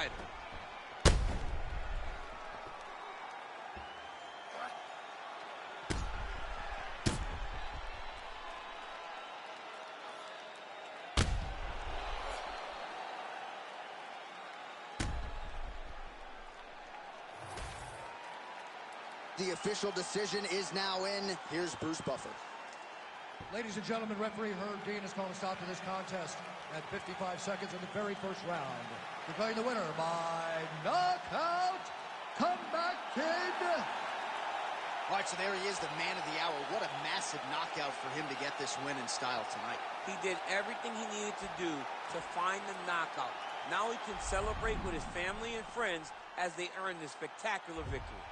outside. The official decision is now in. Here's Bruce Buffer. Ladies and gentlemen, referee Herb Dean has called a stop to this contest at 55 seconds of the very first round. Declaring the winner by knockout, Comeback Kid. All right, so there he is, the man of the hour. What a massive knockout for him to get this win in style tonight. He did everything he needed to do to find the knockout. Now he can celebrate with his family and friends as they earn this spectacular victory.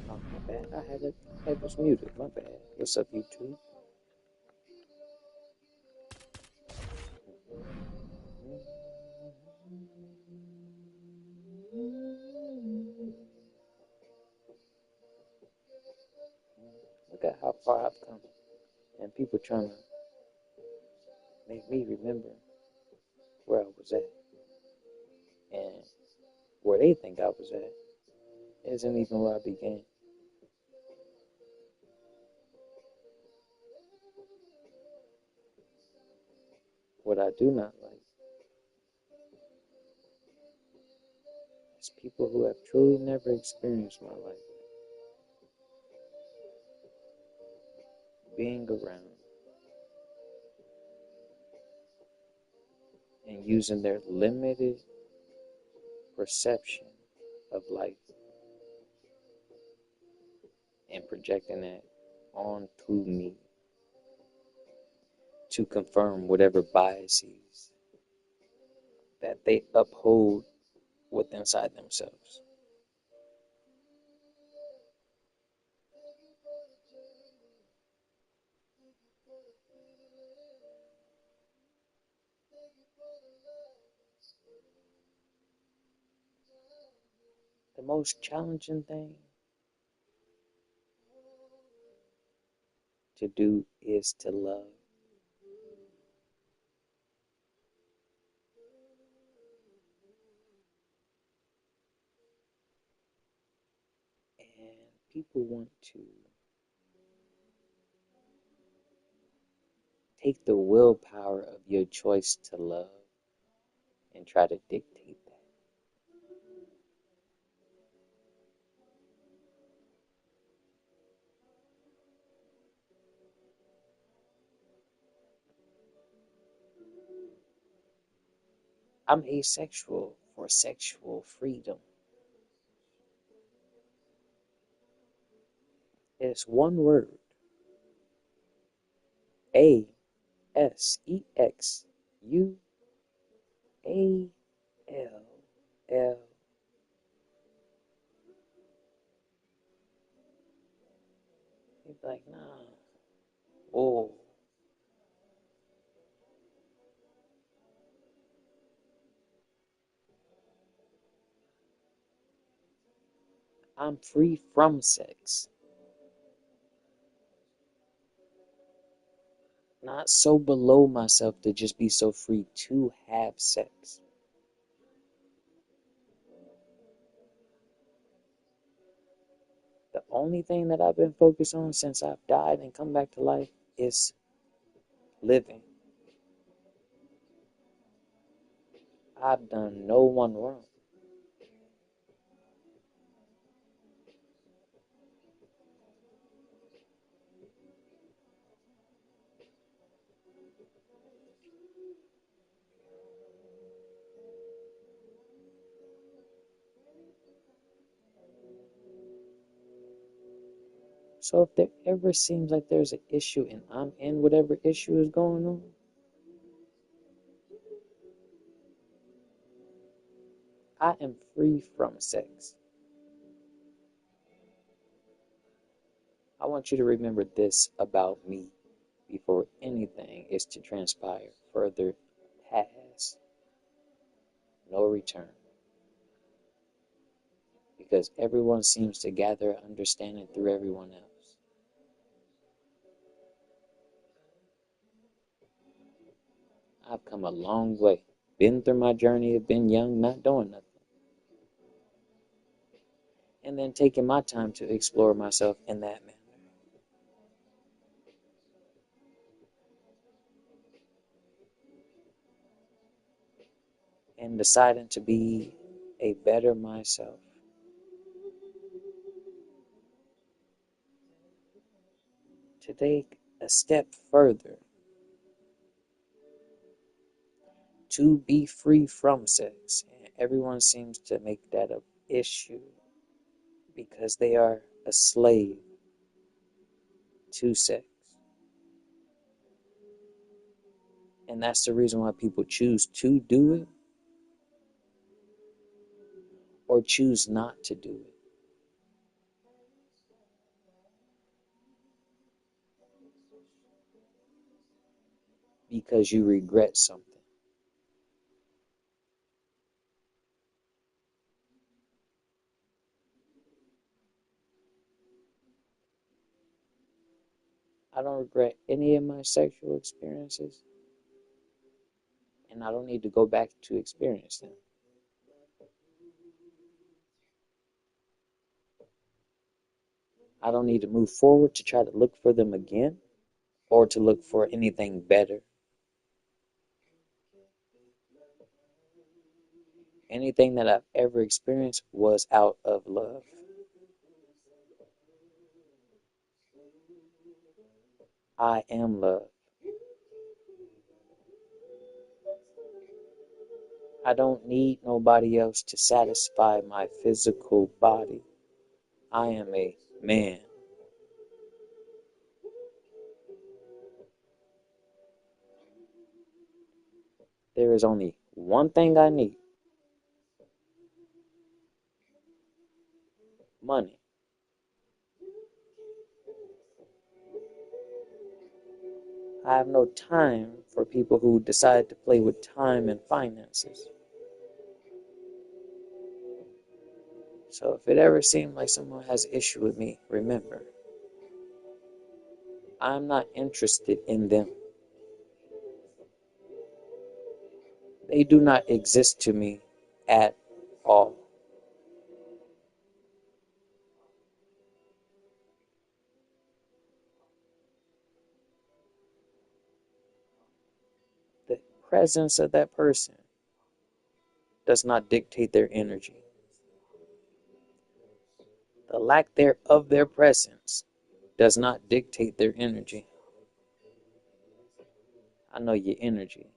My bad. I had this muted. My bad. What's up, YouTube? Look at how far I've come. And people trying to make me remember where I was at. And where they think I was at isn't even where I began. What I do not like is people who have truly never experienced my life being around and using their limited perception of life and projecting that onto me to confirm whatever biases that they uphold with inside themselves. The most challenging thing to do is to love. And people want to take the willpower of your choice to love and try to dictate that. I'm asexual for sexual freedom. It's one word. ASEXUALL. You'd be like, nah. Oh. I'm free from sex. Not so below myself to just be so free to have sex. The only thing that I've been focused on since I've died and come back to life is living. I've done no one wrong. So if there ever seems like there's an issue and I'm in whatever issue is going on, I am free from sex. I want you to remember this about me before anything is to transpire further past no return. Because everyone seems to gather understanding through everyone else. I've come a long way. Been through my journey of being young, not doing nothing. And then taking my time to explore myself in that manner. And deciding to be a better myself. To take a step further. To be free from sex. And everyone seems to make that an issue because they are a slave to sex. And that's the reason why people choose to do it or choose not to do it. Because you regret something. I don't regret any of my sexual experiences, and I don't need to go back to experience them. I don't need to move forward to try to look for them again or to look for anything better. Anything that I've ever experienced was out of love. I am love. I don't need nobody else to satisfy my physical body. I am a man. There is only one thing I need. Money. I have no time for people who decide to play with time and finances. So if it ever seemed like someone has an issue with me, remember, I'm not interested in them. They do not exist to me at all. The presence of that person does not dictate their energy. The lack thereof their presence does not dictate their energy. I know your energy.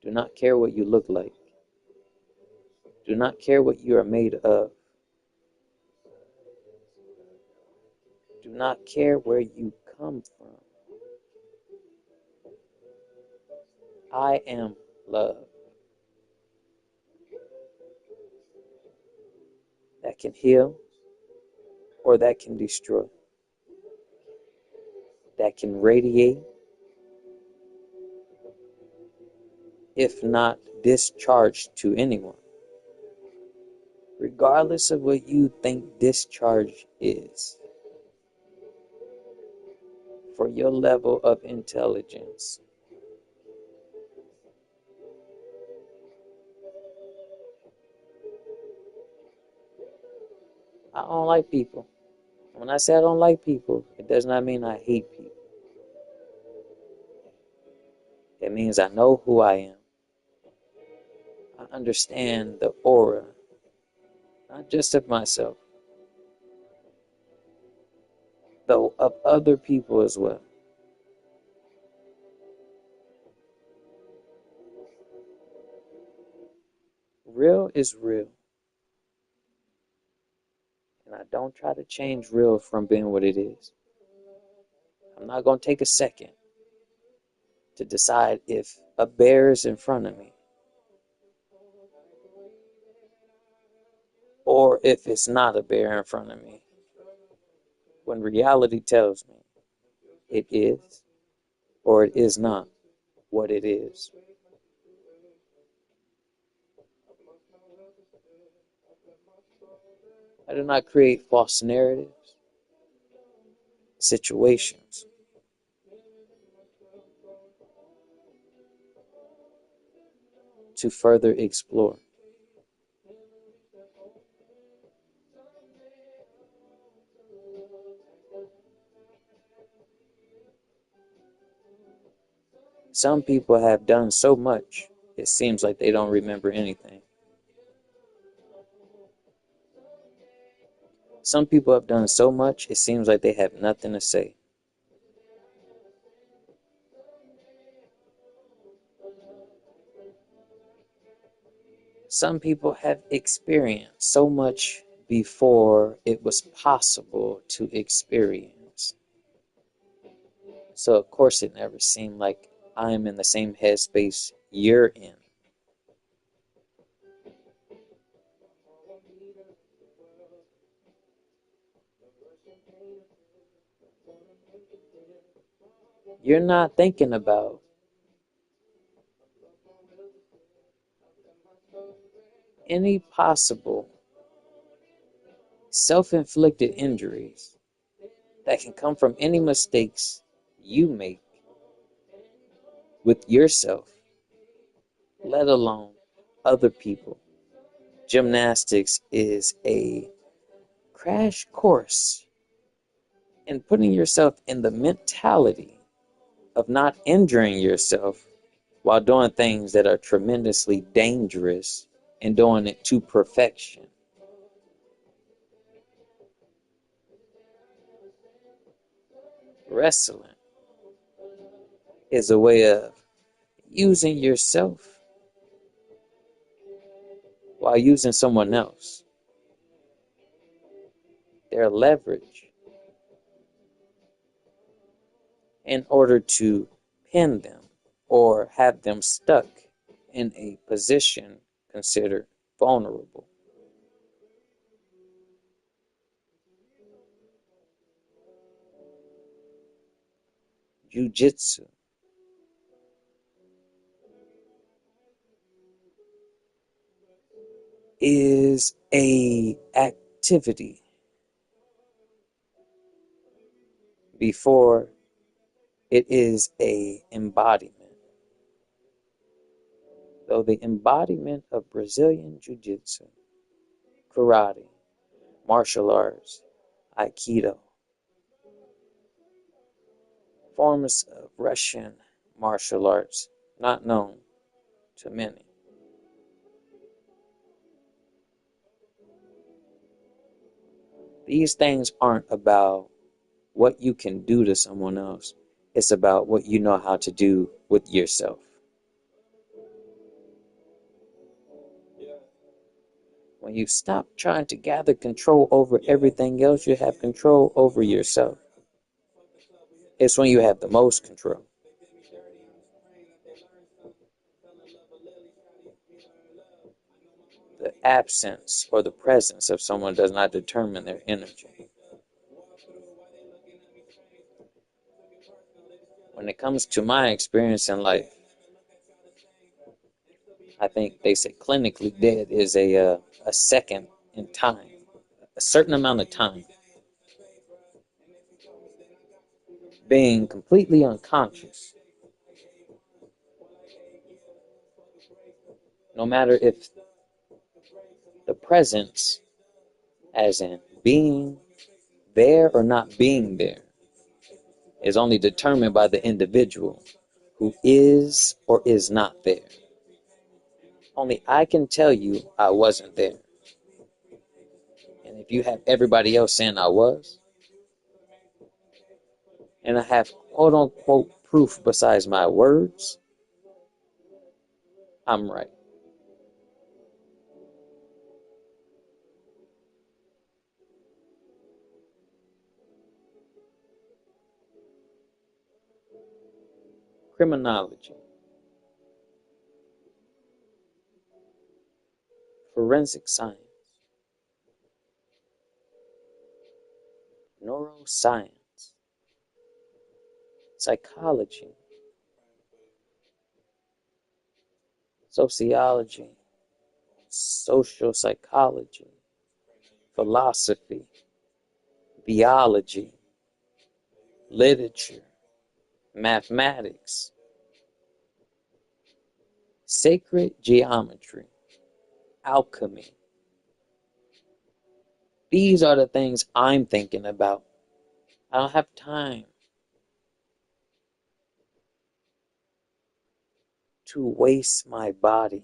Do not care what you look like. Do not care what you are made of. Do not care where you come from. I am love. That can heal or that can destroy. That can radiate, if not discharge to anyone. Regardless of what you think discharge is. For your level of intelligence. I don't like people. When I say I don't like people, it does not mean I hate people. It means I know who I am. I understand the aura, not just of myself, though of other people as well. Real is real. And I don't try to change real from being what it is. I'm not going to take a second to decide if a bear is in front of me. or if it's not a bear in front of me, when reality tells me it is or it is not what it is. I do not create false narratives, situations. To further explore. Some people have done so much, it seems like they don't remember anything. Some people have done so much, it seems like they have nothing to say. Some people have experienced so much before it was possible to experience. So of course it never seemed like I'm in the same headspace you're in. You're not thinking about any possible self-inflicted injuries that can come from any mistakes you make with yourself, let alone other people. Gymnastics is a crash course in putting yourself in the mentality of not injuring yourself while doing things that are tremendously dangerous and doing it to perfection. Wrestling is a way of using yourself while using someone else. Their leverage in order to pin them or have them stuck in a position considered vulnerable. Jiu-jitsu is a activity before it is a embodiment. Though the embodiment of Brazilian Jiu-Jitsu, karate, martial arts, aikido, forms of Russian martial arts not known to many. These things aren't about what you can do to someone else. It's about what you know how to do with yourself. When you stop trying to gather control over everything else, you have control over yourself. It's when you have the most control. The absence or the presence of someone does not determine their energy. When it comes to my experience in life, I think they say clinically dead is a second in time, a certain amount of time. Being completely unconscious. No matter if the presence, as in being there or not being there, is only determined by the individual who is or is not there. Only I can tell you I wasn't there. And if you have everybody else saying I was, and I have quote unquote proof besides my words, I'm right. Criminology, forensic science, neuroscience, psychology, sociology, social psychology, philosophy, biology, literature, mathematics, sacred geometry, alchemy. These are the things I'm thinking about. I don't have time to waste my body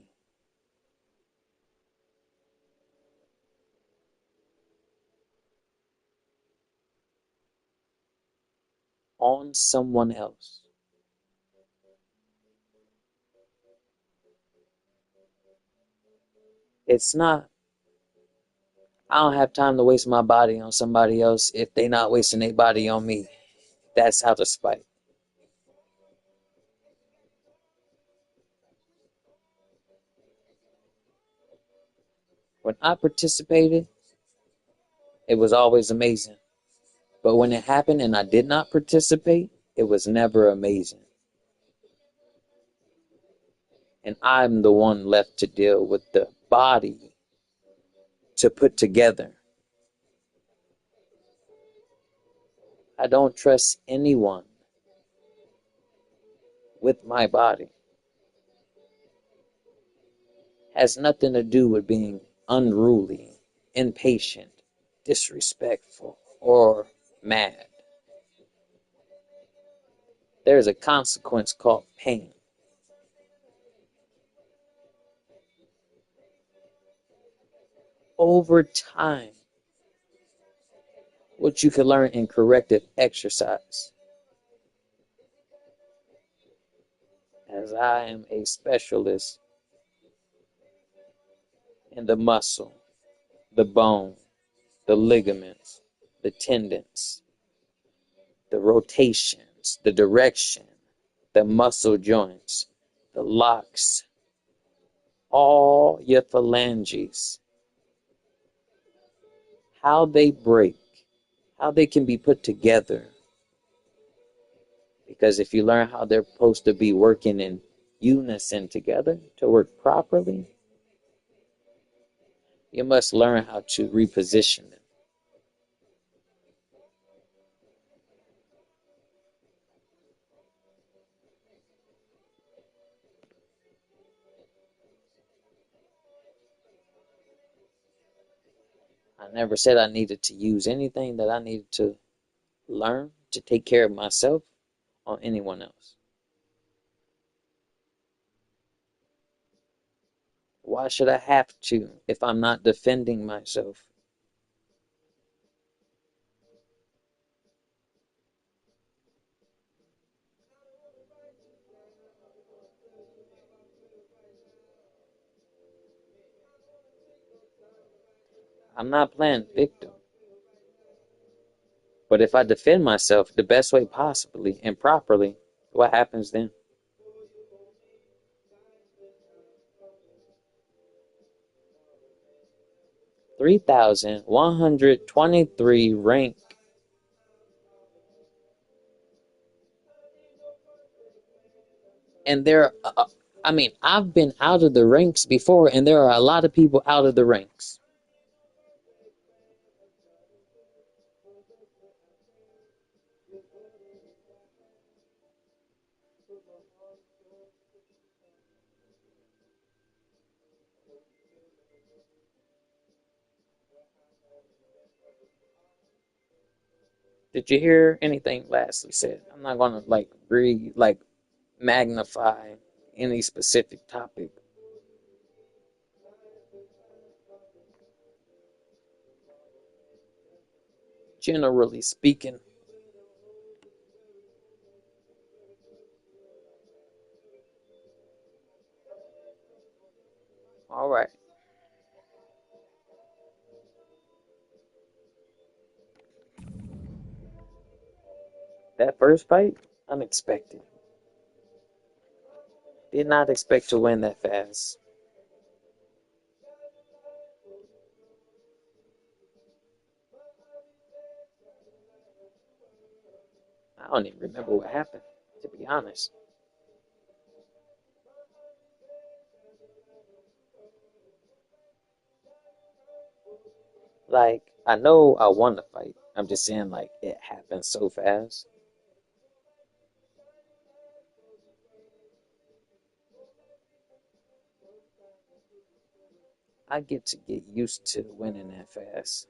on someone else. It's not, I don't have time to waste my body on somebody else if they not wasting their body on me. That's out of spite. When I participated, it was always amazing. But when it happened and I did not participate, it was never amazing. And I'm the one left to deal with the body to put together. I don't trust anyone with my body. Has nothing to do with being unruly, impatient, disrespectful, or mad. There's a consequence called pain. Over time, what you can learn in corrective exercise, as I am a specialist in the muscle, the bone, the ligaments, the tendons, the rotations, the direction, the muscle joints, the locks, all your phalanges, how they break, how they can be put together. Because if you learn how they're supposed to be working in unison together to work properly, you must learn how to reposition them. I never said I needed to use anything that I needed to learn to take care of myself or anyone else. Why should I have to if I'm not defending myself? I'm not playing victim. But if I defend myself the best way possibly and properly, what happens then? (3,123) rank. And I've been out of the ranks before, and there are a lot of people out of the ranks. Did you hear anything lastly said? I'm not gonna magnify any specific topic. Generally speaking, all right. That first fight, unexpected. Did not expect to win that fast. I don't even remember what happened, to be honest. Like, I know I won the fight. I'm just saying, like, it happened so fast. I get to get used to winning that fast.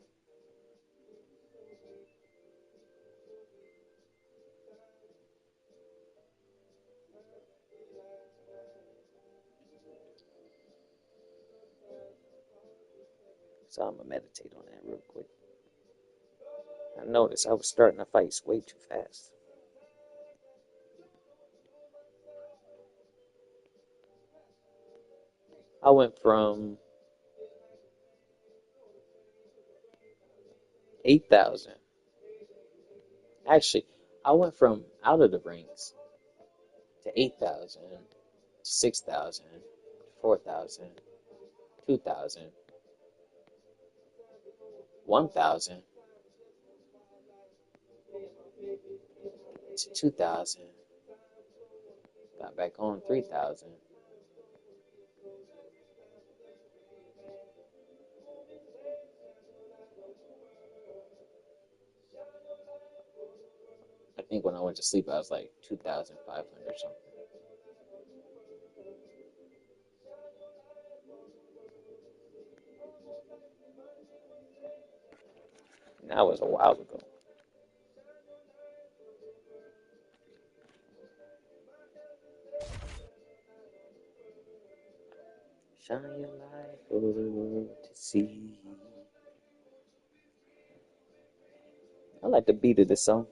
So I'm gonna meditate on that real quick. I noticed I was starting the fights way too fast. I went from 8,000. Actually, I went from out of the rings to 8,000, to 6,000, 4,000, 2,000, 1,000, to 2,000. Got back on 3,000. I think when I went to sleep, I was like 2,500 or something. And that was a while ago. Shine your light for the world to see. I like the beat of this song.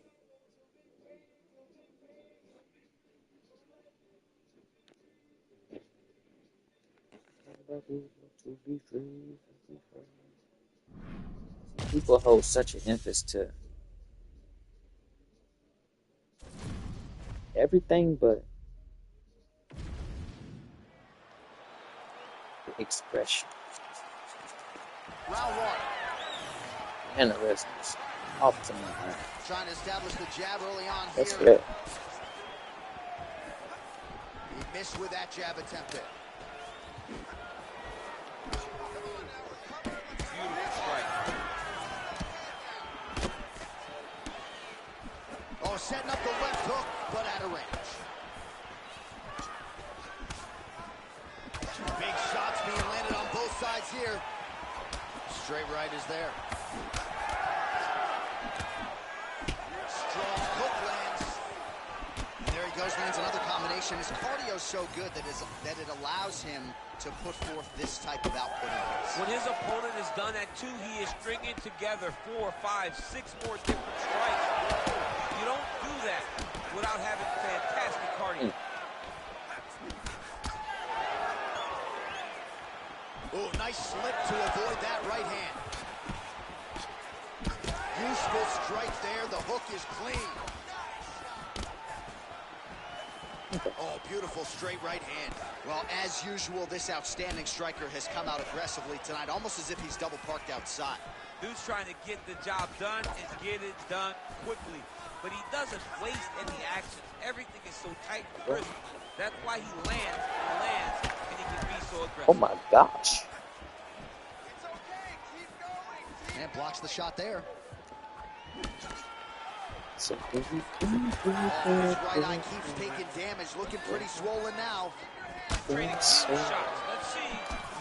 To be free. People hold such an emphasis to everything but the expression. Round one. And the rest is off to my mind. Trying to establish the jab early on That's here. it. He missed with that jab attempt there. Beautiful strike. Oh, setting up the left hook, but out of range. Big shots being landed on both sides here. Straight right is there. Strong hook lands. And there he goes, lands another combination. His cardio's so good that it allows him to put forth this type of output in this. When his opponent is done at 2, he is stringing together 4, 5, 6 more different strikes. You don't do that without having fantastic cardio. Oh, nice slip to avoid that right hand. Useful strike there. The hook is clean. Oh, beautiful straight right hand. Well, as usual, this outstanding striker has come out aggressively tonight, almost as if he's double parked outside. Dude's trying to get the job done and get it done quickly. But he doesn't waste any action. Everything is so tight and crisp. That's why he lands, and he can be so aggressive. Oh my gosh. And blocks the shot there. So Oh, his right eye keeps taking damage, looking pretty swollen now. Trading shots. Let's see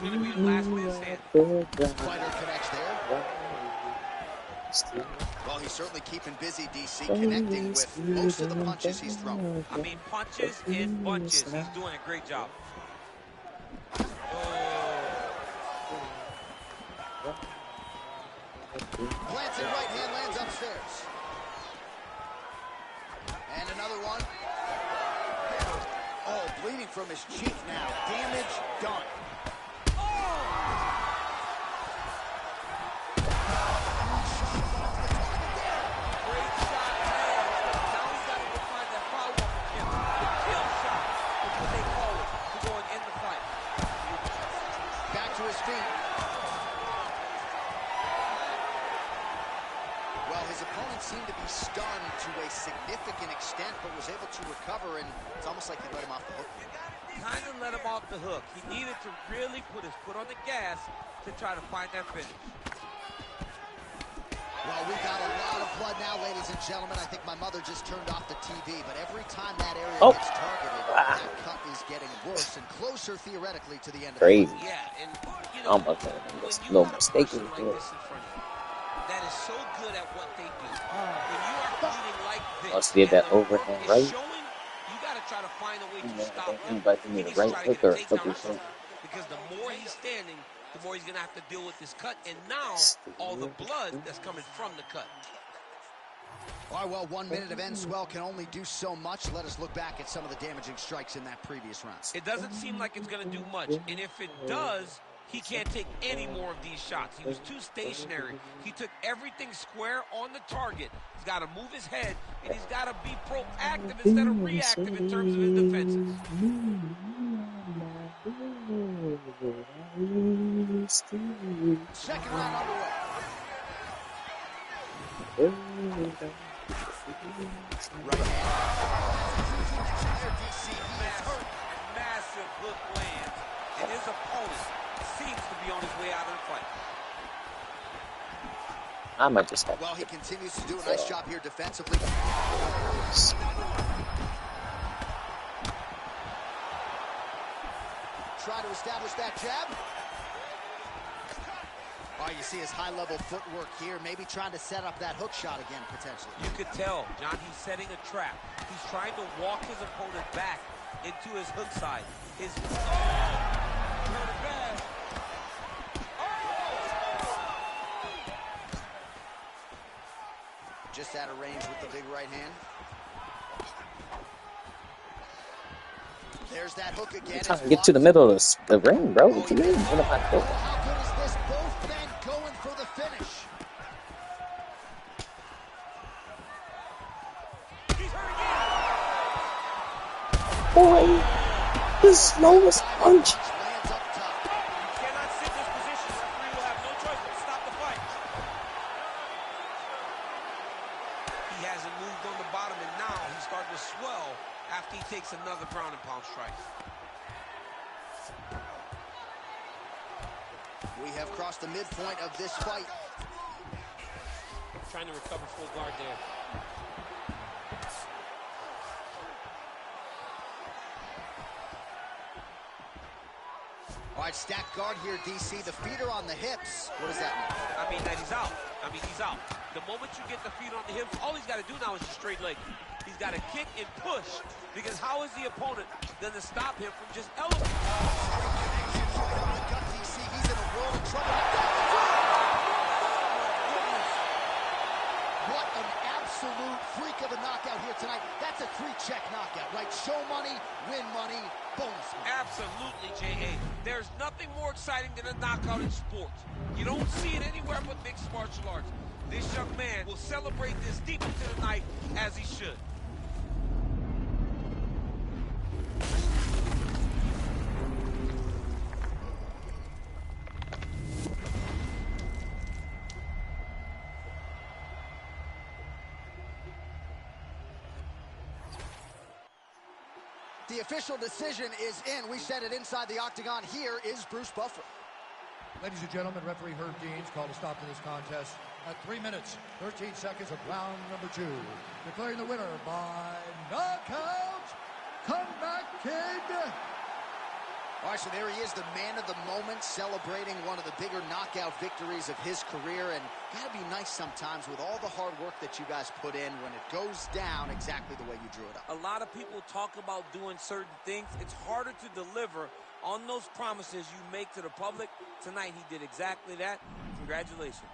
who's going to be the last man standing. Fighter connects there. Well, he's certainly keeping busy, DC, connecting with most of the punches he's thrown. I mean, punches in bunches. He's doing a great job. Planted right hand lands upstairs. And another one. Oh, bleeding from his cheek now. Damage done. Great shot lands. Now he's got to go find that follow-up again. The kill shot is what they call it to go and end the fight. Back to his feet. Well, his his opponent seemed to be stunned to a significant extent, but was able to recover, and it's almost like he let him off the hook. Kind of let him off the hook. He needed to really put his foot on the gas to try to find that finish. Well, we got a lot of blood now, ladies and gentlemen. I think my mother just turned off the TV, but every time that area gets targeted, that cut is getting worse and closer, theoretically, to the end of the Crazy. fight. Yeah, and you know, Almost when you no have a mistake person in like here. this in front of you, that is so good at what they do. When you are bleeding like this, Must did that and the work overhand is right. showing, you got to try to find a way to I stop think him. about to He need a needs to right try to hook get or a a takedown or something. something. Because the more he's standing, the more he's going to have to deal with this cut. And now, all the blood that's coming from the cut. All right, well, 1 minute of end swell can only do so much. Let us look back at some of the damaging strikes in that previous round. It doesn't seem like it's going to do much. And if it does, he can't take any more of these shots. He was too stationary. He took everything square on the target. He's got to move his head, and he's got to be proactive instead of reactive in terms of his defenses. Second round underway. Right massive hook lands, and his opponent seems to be on his way out of the fight. I might just have Well, he continues to do a nice job here defensively. Try to establish that jab. Oh, you see his high-level footwork here, maybe trying to set up that hook shot again, potentially. You could tell, John, he's setting a trap. He's trying to walk his opponent back into his hook side. His Just out of range with the big right hand. There's that hook again. trying to get to the middle of the ring, bro. What you mean? What am I doing? How good is this? Both men going for the finish. Boy, the slowest punch. Lands up top. You cannot sit in this position. The referee will have no choice but to stop the fight. He hasn't moved on the bottom, and now he's starting to swell after he takes another ground and pound strike. We have crossed the midpoint of this fight. Trying to recover full guard there. All right, stacked guard here, DC. The feet are on the hips. What does that mean? I mean, that he's out. He's out. The moment you get the feet on the hips, all he's got to do now is just straight leg. He's got to kick and push, because how is the opponent going to stop him from just elevating? DC, he's in a world of trouble. What an absolute freak of a knockout here tonight. That's a 3-check knockout, right? Show money, win money, bonus money. Absolutely, J.A. There's nothing more exciting than a knockout in sports. You don't see it anywhere but mixed martial arts. This young man will celebrate this deep into the night as he should. The official decision is in. We said it inside the octagon. Here is Bruce Buffer. Ladies and gentlemen, referee Herb Deans called a stop to this contest at 3 minutes, 13 seconds of round number 2. Declaring the winner by knockout, Comeback Kid. All right, so there he is, the man of the moment, celebrating one of the bigger knockout victories of his career. And gotta be nice sometimes with all the hard work that you guys put in when it goes down exactly the way you drew it up. A lot of people talk about doing certain things. It's harder to deliver on those promises you make to the public. Tonight, he did exactly that. Congratulations.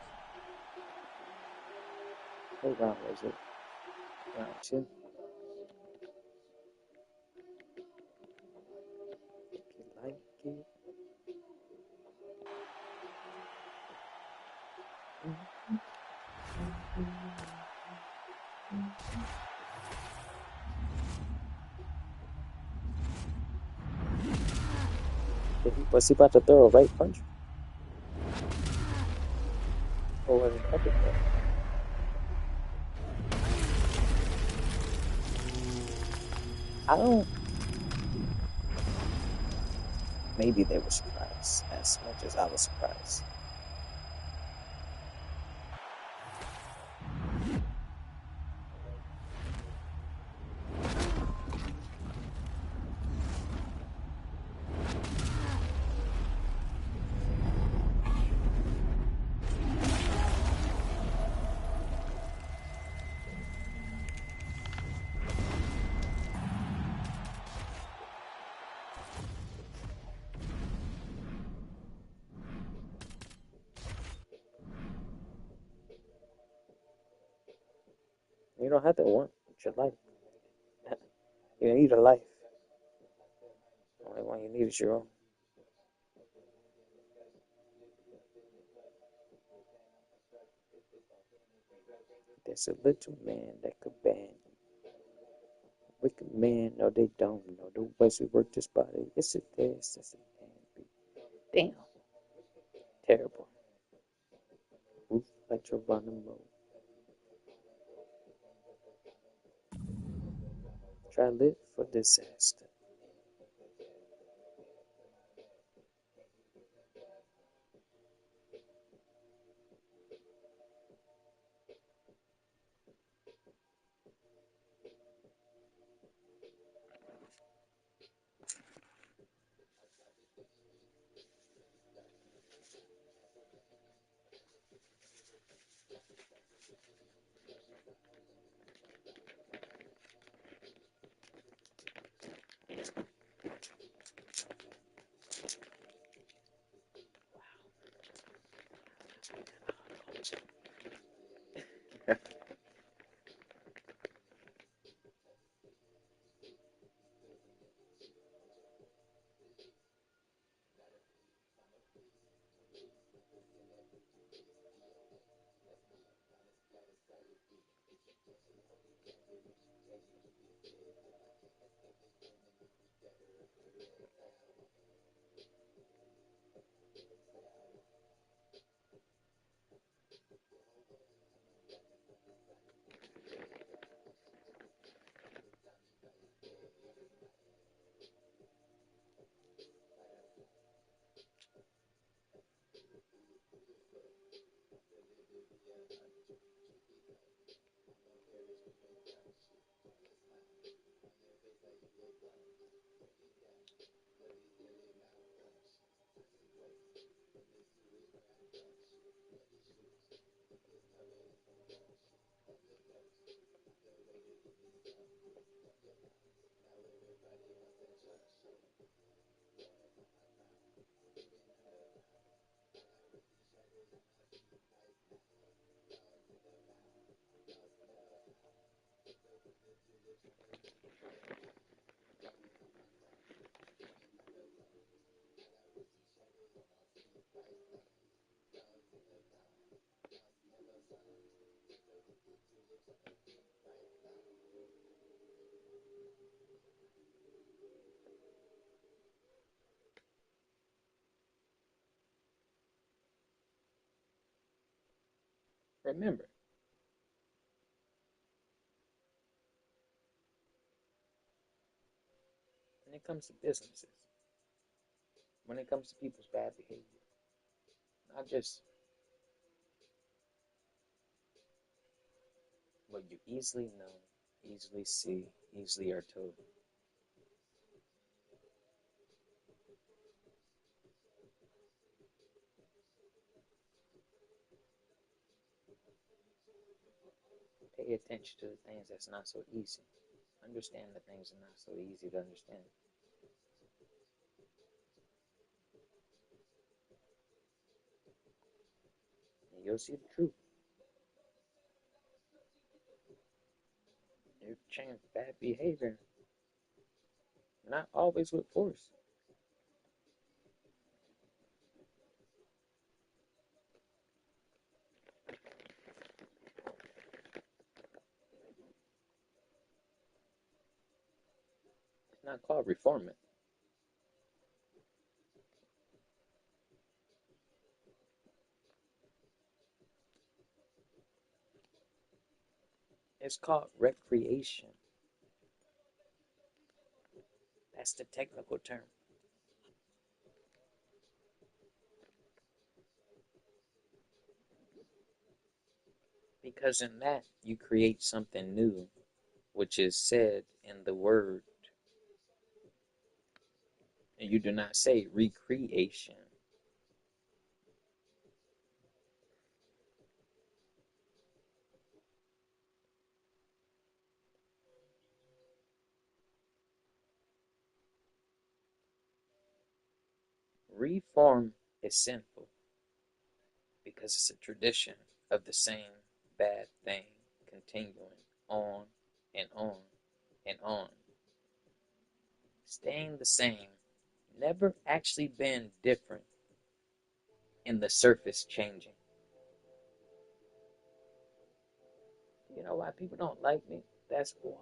What round was it? Round 2. Like it. Was he about to throw a right punch? Or was it uppercut? I don't. Maybe they were surprised as much as I was surprised. You don't have to want your life. You need a life. The only one you need is your own. There's a little man that could bend. Wicked man, no, they don't know the ways we work this body. Yes, it is. Yes, it can be. Damn. Terrible. Roof like Geronimo. Try live for disaster. Remember, when it comes to businesses, when it comes to people's bad behavior, not just what you easily know, easily see, easily are told. Pay attention to the things that's not so easy. Understand the things that are not so easy to understand. And you'll see the truth. You change bad behavior, not always with force. It's not called reforming. It's called recreation. That's the technical term. Because in that, you create something new, which is said in the word. And you do not say recreation. Reform is sinful because it's a tradition of the same bad thing continuing on and on and on. Staying the same, never actually been different in the surface changing. You know why people don't like me? That's why.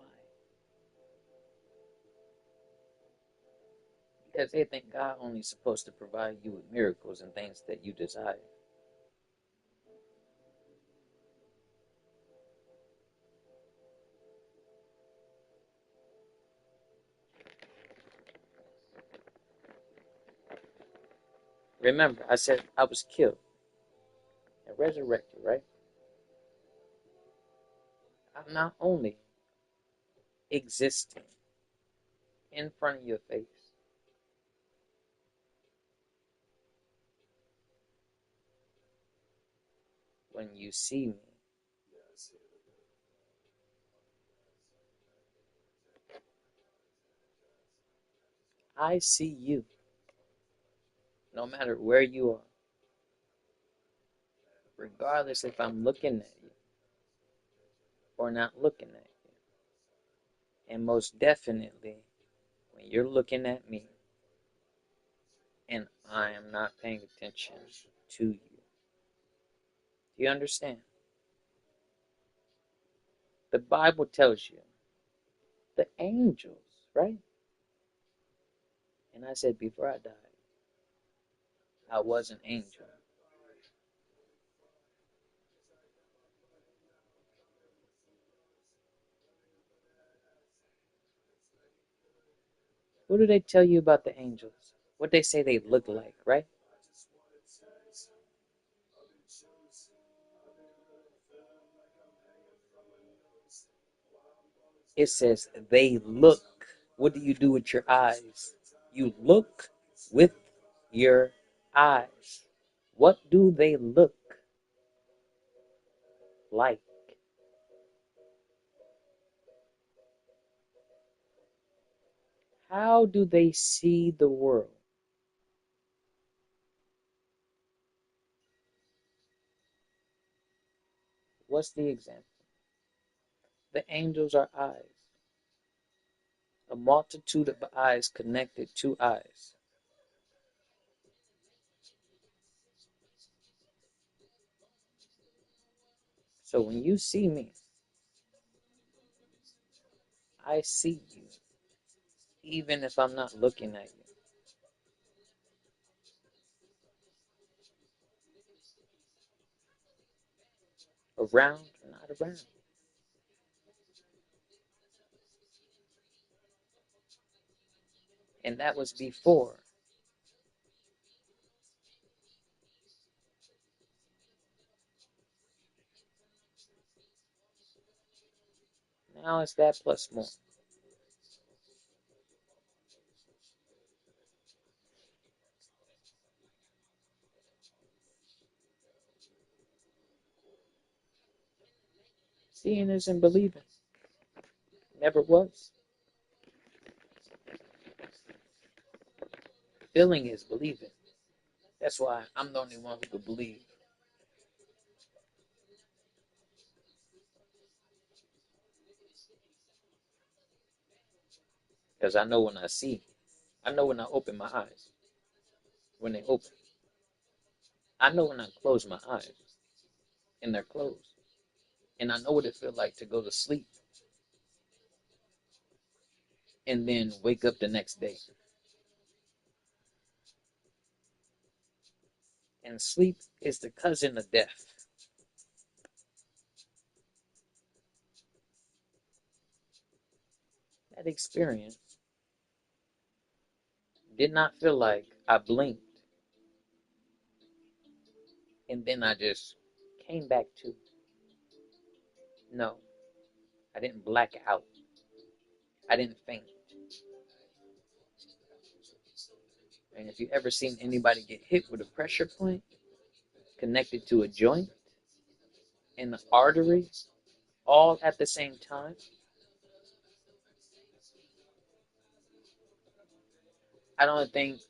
Because they think God only supposed to provide you with miracles and things that you desire. Remember, I said I was killed and resurrected, right? I'm not only existing in front of your face, when you see me, I see you, no matter where you are, regardless if I'm looking at you or not looking at you. And most definitely, when you're looking at me and I am not paying attention to you. Do you understand? The Bible tells you the angels, right? And I said before I died, I was an angel. What do they tell you about the angels? What they say they look like, right? It says they look. What do you do with your eyes? You look with your eyes. What do they look like? How do they see the world? What's the example? The angels are eyes. A multitude of eyes connected to eyes. So when you see me, I see you, even if I'm not looking at you. Around or not around. And that was before. Now it's that plus more. Seeing isn't believing. Never was. Feeling is believing. That's why I'm the only one who could believe. Because I know when I see. I know when I open my eyes. When they open. I know when I close my eyes. And they're closed. And I know what it feels like to go to sleep. And then wake up the next day. And sleep is the cousin of death. That experience did not feel like I blinked and then I just came back to. No, I didn't black out. I didn't faint. And if you ever seen anybody get hit with a pressure point connected to a joint and the artery all at the same time, I don't think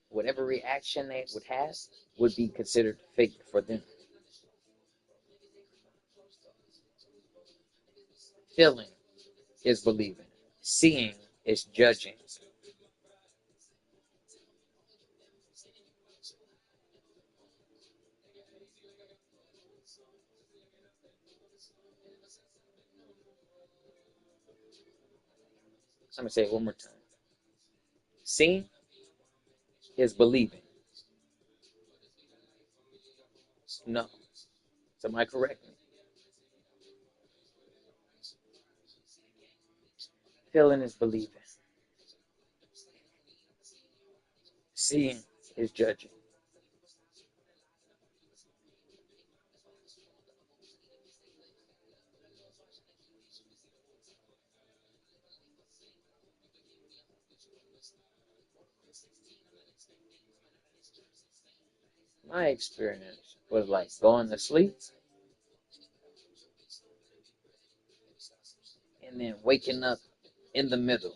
whatever reaction they would have would be considered fake for them. Feeling is believing. Seeing is judging. I'm going to say it one more time. Seeing is believing. No. Somebody correct me. Feeling is believing. Seeing is judging. My experience was like going to sleep and then waking up in the middle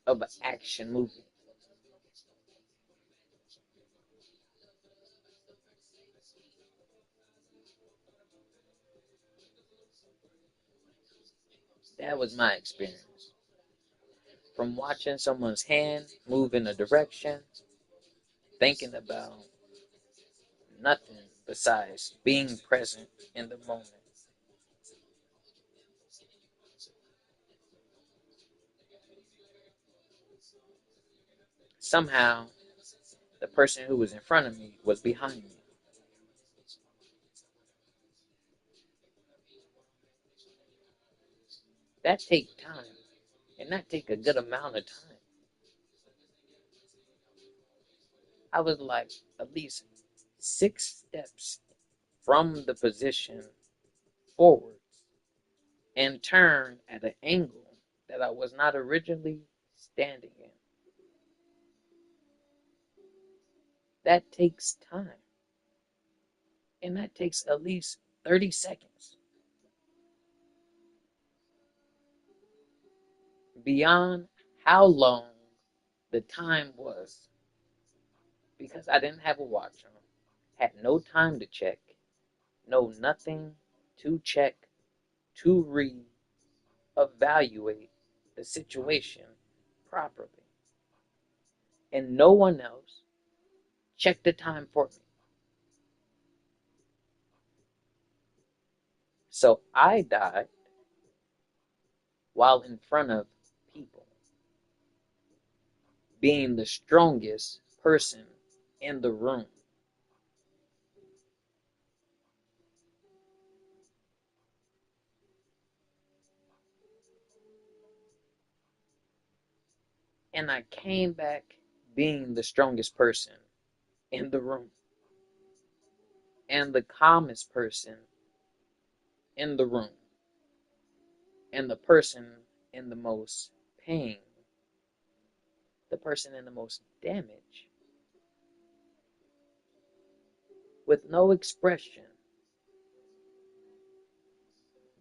of an action movie. That was my experience. From watching someone's hand move in a direction, thinking about nothing besides being present in the moment. Somehow, the person who was in front of me was behind me. That take time, and that take a good amount of time. I was like at least 6 steps from the position forwards and turned at an angle that I was not originally standing in. That takes time. And that takes at least 30 seconds. Beyond how long the time was, because I didn't have a watch on, had no time to check, no nothing to check, to re-evaluate the situation properly. And no one else checked the time for me. So I died while in front of people, being the strongest person in the room. And I came back being the strongest person in the room and the calmest person in the room and the person in the most pain, the person in the most damage, with no expression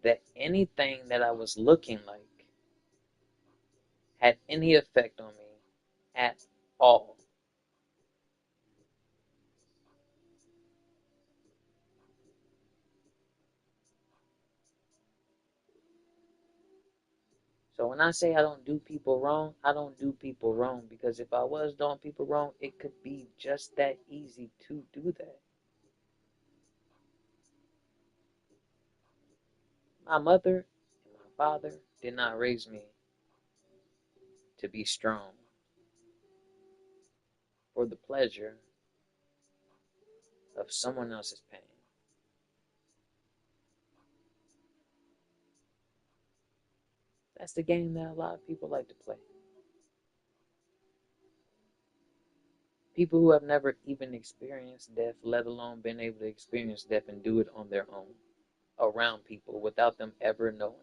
that anything that I was looking like had any effect on me at all. So when I say I don't do people wrong, I don't do people wrong, because if I was doing people wrong, it could be just that easy to do that. My mother and my father did not raise me to be strong for the pleasure of someone else's pain. That's the game that a lot of people like to play. People who have never even experienced death, let alone been able to experience death and do it on their own, around people, without them ever knowing.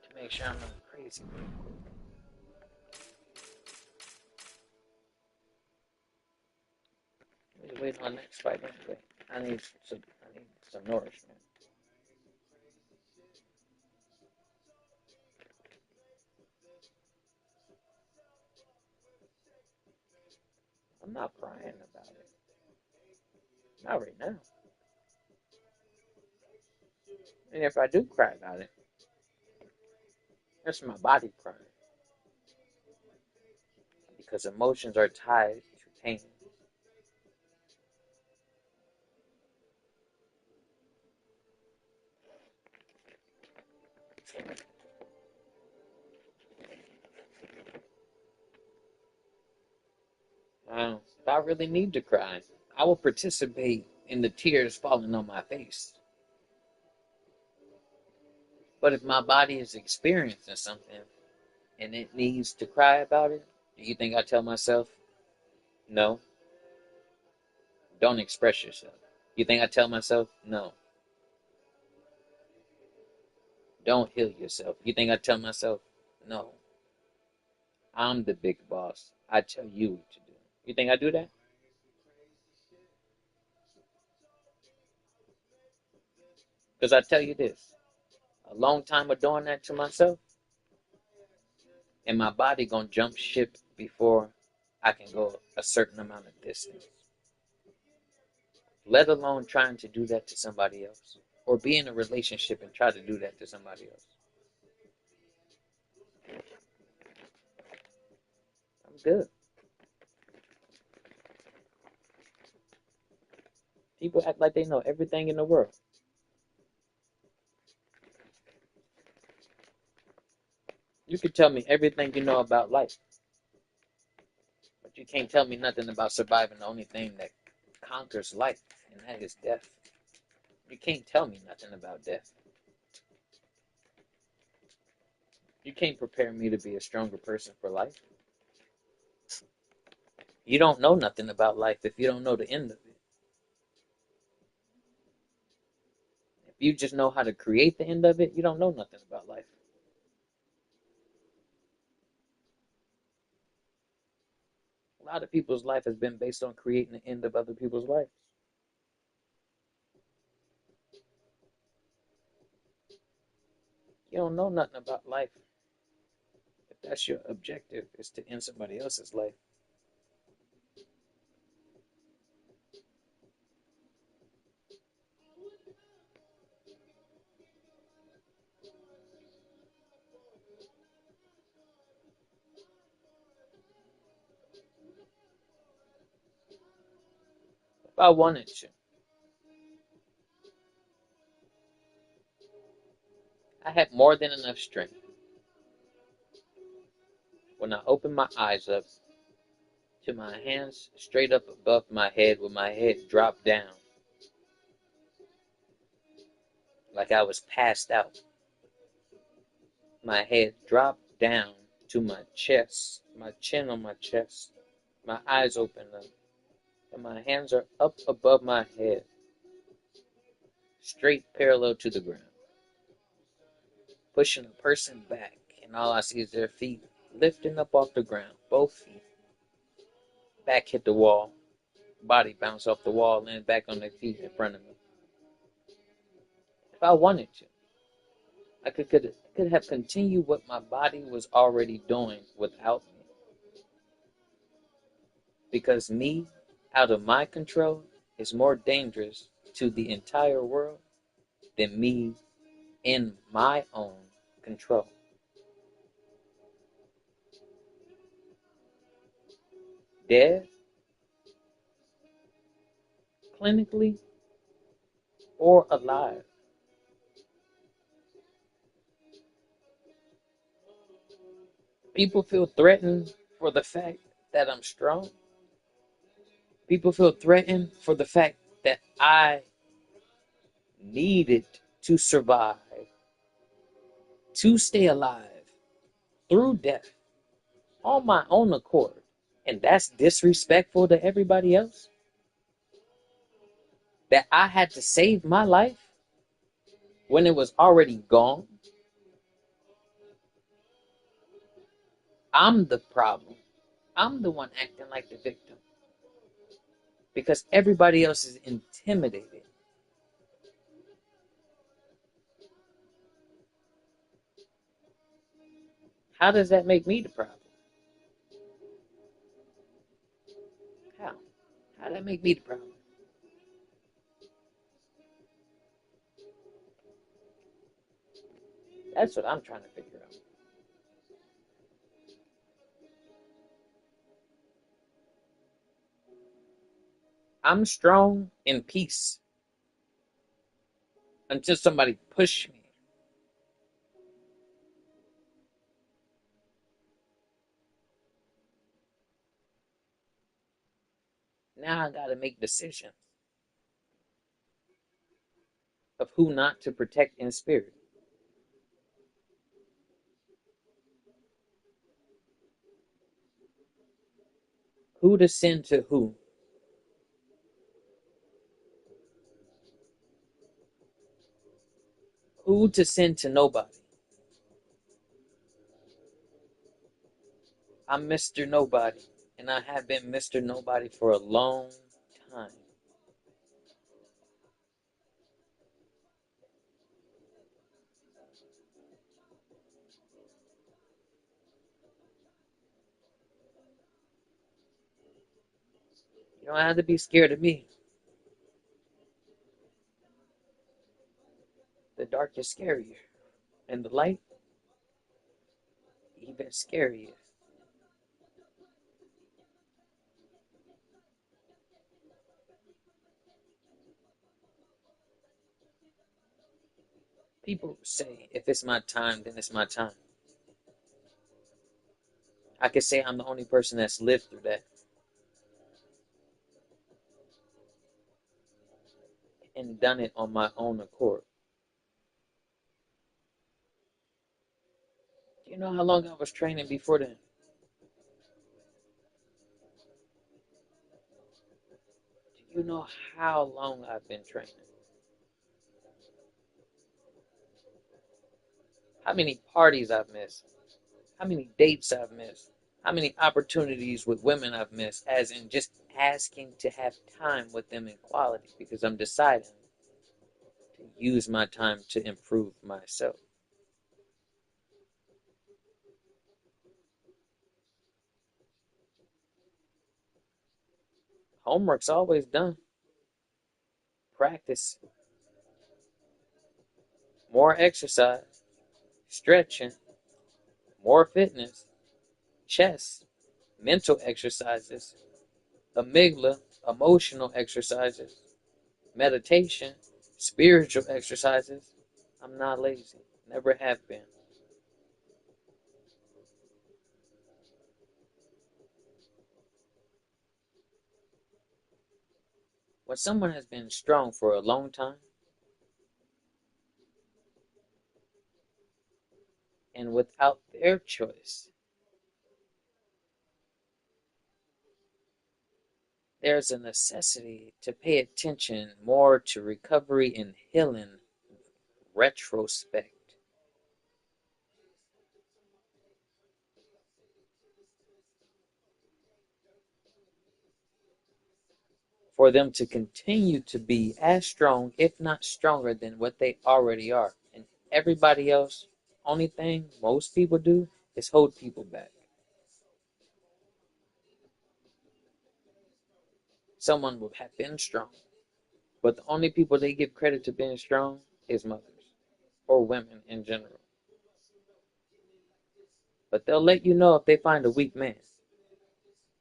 To make sure I'm not crazy. I'm just waiting on the next fight anyway. I need some nourishment. I'm not crying about it. Not right now. And if I do cry about it, that's my body crying. Because emotions are tied to pain. If I really need to cry, I will participate in the tears falling on my face. But if my body is experiencing something and it needs to cry about it, do you think I tell myself, no, don't express yourself? You think I tell myself, no, don't heal yourself? You think I tell myself, no, I'm the big boss. I tell you what to do. You think I do that? Because I tell you this, a long time of doing that to myself, and my body gonna jump ship before I can go a certain amount of distance. Let alone trying to do that to somebody else, or be in a relationship and try to do that to somebody else. I'm good. People act like they know everything in the world. You can tell me everything you know about life, but you can't tell me nothing about surviving the only thing that conquers life, and that is death. You can't tell me nothing about death. You can't prepare me to be a stronger person for life. You don't know nothing about life if you don't know the end of it. If you just know how to create the end of it, you don't know nothing about life. A lot of people's life has been based on creating the end of other people's lives. You don't know nothing about life if that's your objective, is to end somebody else's life. If I wanted to, I had more than enough strength when I opened my eyes up to my hands straight up above my head with my head dropped down like I was passed out. My head dropped down to my chest, my chin on my chest. My eyes open up, and my hands are up above my head, straight parallel to the ground, pushing a person back, and all I see is their feet lifting up off the ground, both feet. Back hit the wall, body bounce off the wall, land back on their feet in front of me. If I wanted to, I could have continued what my body was already doing without me. Because me, out of my control, is more dangerous to the entire world than me in my own control. Dead, clinically, or alive. People feel threatened for the fact that I'm strong. People feel threatened for the fact that I needed to survive, to stay alive through death on my own accord. And that's disrespectful to everybody else. That I had to save my life when it was already gone. I'm the problem. I'm the one acting like the victim. Because everybody else is intimidated. How does that make me the problem? How? How does that make me the problem? That's what I'm trying to figure out. I'm strong in peace until somebody push me. Now I gotta make decisions of who not to protect in spirit. Who to send to who. Who to send to nobody. I'm Mr. Nobody, and I have been Mr. Nobody for a long time. You don't have to be scared of me. The dark is scarier, and the light, even scarier. People say, if it's my time, then it's my time. I could say I'm the only person that's lived through that. And done it on my own accord. Do you know how long I was training before then? Do you know how long I've been training? How many parties I've missed? How many dates I've missed? How many opportunities with women I've missed, as in just asking to have time with them in quality because I'm deciding to use my time to improve myself. Homework's always done. Practice. More exercise. Stretching. More fitness. Chess. Mental exercises. Amygdala. Emotional exercises. Meditation. Spiritual exercises. I'm not lazy. Never have been. When someone has been strong for a long time, and without their choice, there's a necessity to pay attention more to recovery and healing retrospect. for them to continue to be as strong, if not stronger, than what they already are. And everybody else, only thing most people do is hold people back. Someone will have been strong, but the only people they give credit to being strong is mothers or women in general. But they'll let you know if they find a weak man,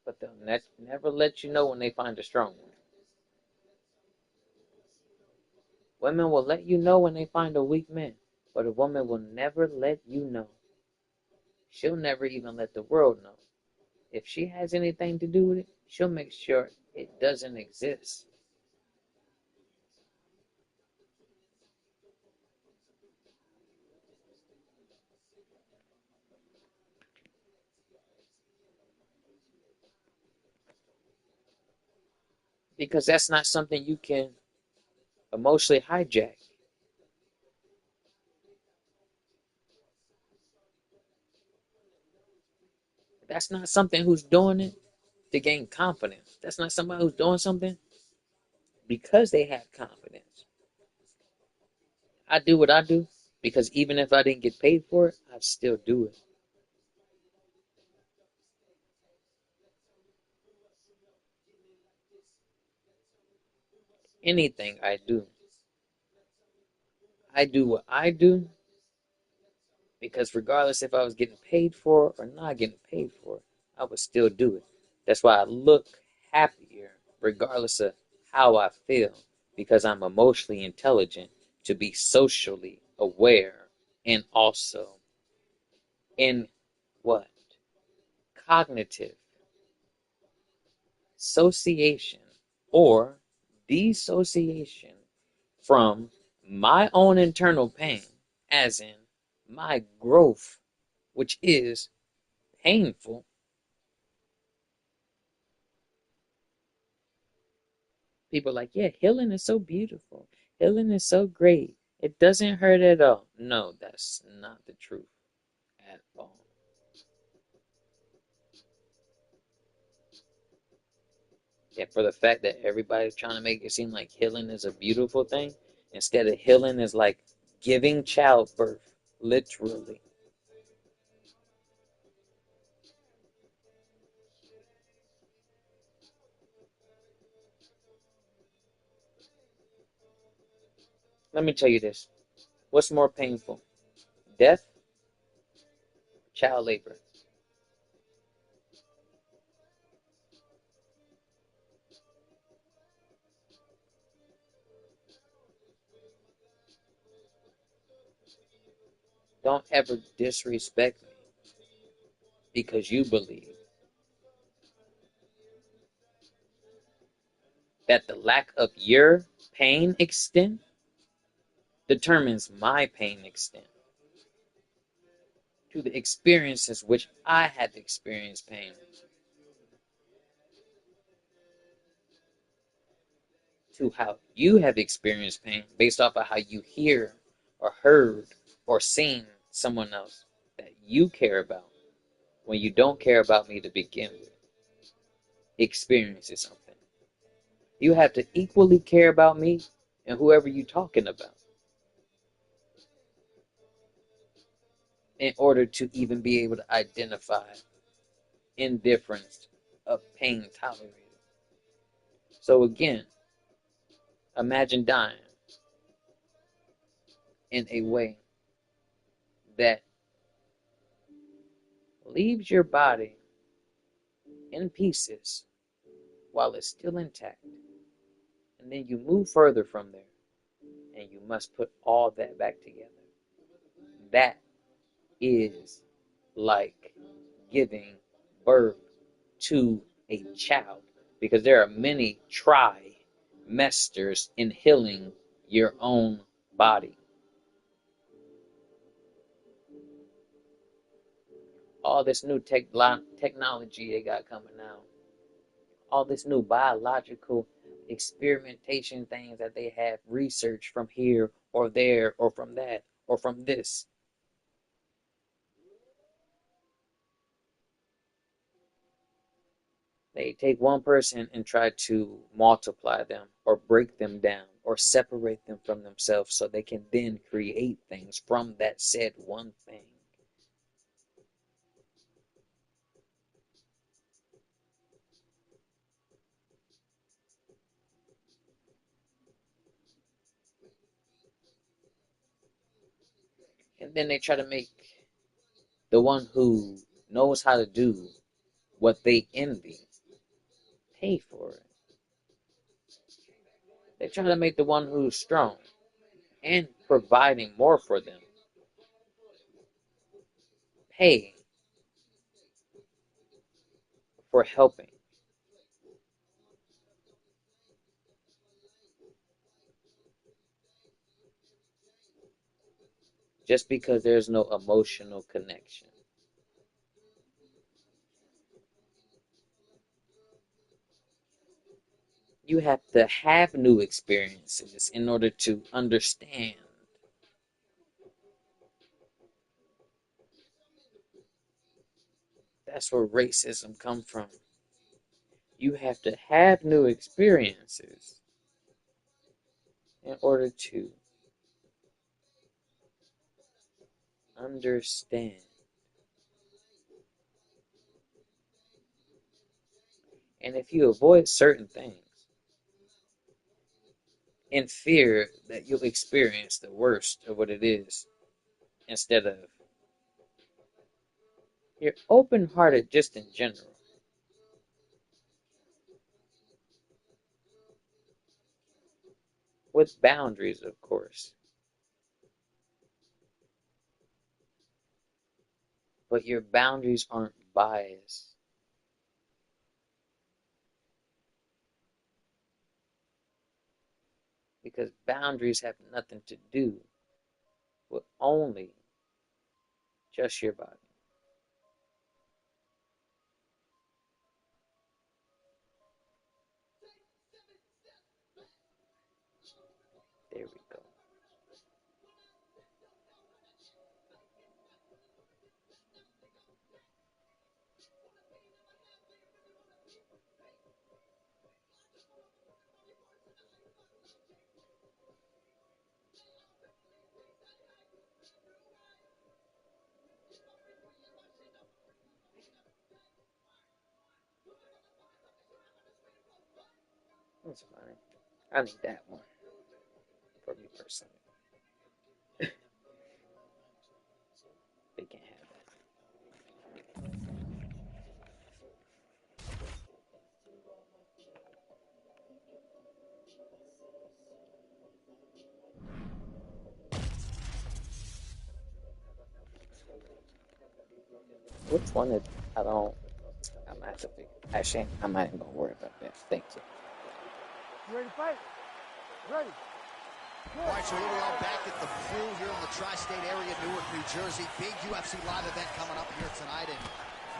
but they'll never let you know when they find a strong one. Women will let you know when they find a weak man, but a woman will never let you know. She'll never even let the world know. If she has anything to do with it, she'll make sure it doesn't exist. Because that's not something you can emotionally hijack. That's not something who's doing it to gain confidence. That's not somebody who's doing something because they have confidence. I do what I do because even if I didn't get paid for it, I'd still do it. Anything I do what I do because regardless if I was getting paid for it or not getting paid for it, I would still do it. That's why I look happier regardless of how I feel because I'm emotionally intelligent to be socially aware and also in what? Cognitive association or dissociation from my own internal pain, as in my growth, which is painful. People are like, yeah, healing is so beautiful. Healing is so great. It doesn't hurt at all. No, that's not the truth at all. Yeah, for the fact that everybody's trying to make it seem like healing is a beautiful thing, instead of healing is like giving childbirth, literally. Let me tell you this. What's more painful? Death, child labor. Don't ever disrespect me because you believe that the lack of your pain extent determines my pain extent. To the experiences which I had experienced pain. To how you have experienced pain based off of how you hear or heard or seen someone else that you care about when you don't care about me to begin with experiences something. You have to equally care about me and whoever you're talking about in order to even be able to identify indifference of pain tolerated. So again, imagine dying in a way that leaves your body in pieces while it's still intact. And then you move further from there and you must put all that back together. That is like giving birth to a child because there are many trimesters in healing your own body. All this new technology they got coming out, all this new biological experimentation things that they have research from here or there or from that or from this. They take one person and try to multiply them or break them down or separate them from themselves so they can then create things from that said one thing. And then they try to make the one who knows how to do what they envy pay for it. They try to make the one who's strong and providing more for them pay for helping. Just because there's no emotional connection. You have to have new experiences in order to understand. That's where racism comes from. You have to have new experiences in order to understand. And if you avoid certain things in fear that you'll experience the worst of what it is, instead of you're open-hearted just in general, with boundaries, of course. But your boundaries aren't biased. Because boundaries have nothing to do with only just your body. There we go. That's funny. I need that one for me personally. They can't have that. Which one is, I don't, I'm gonna have to pick. Actually, I'm not even gonna worry about that. Thank you. You ready to fight? Ready. All right, so here we are back at the pool here in the tri-state area, Newark, New Jersey. Big UFC live event coming up here tonight. And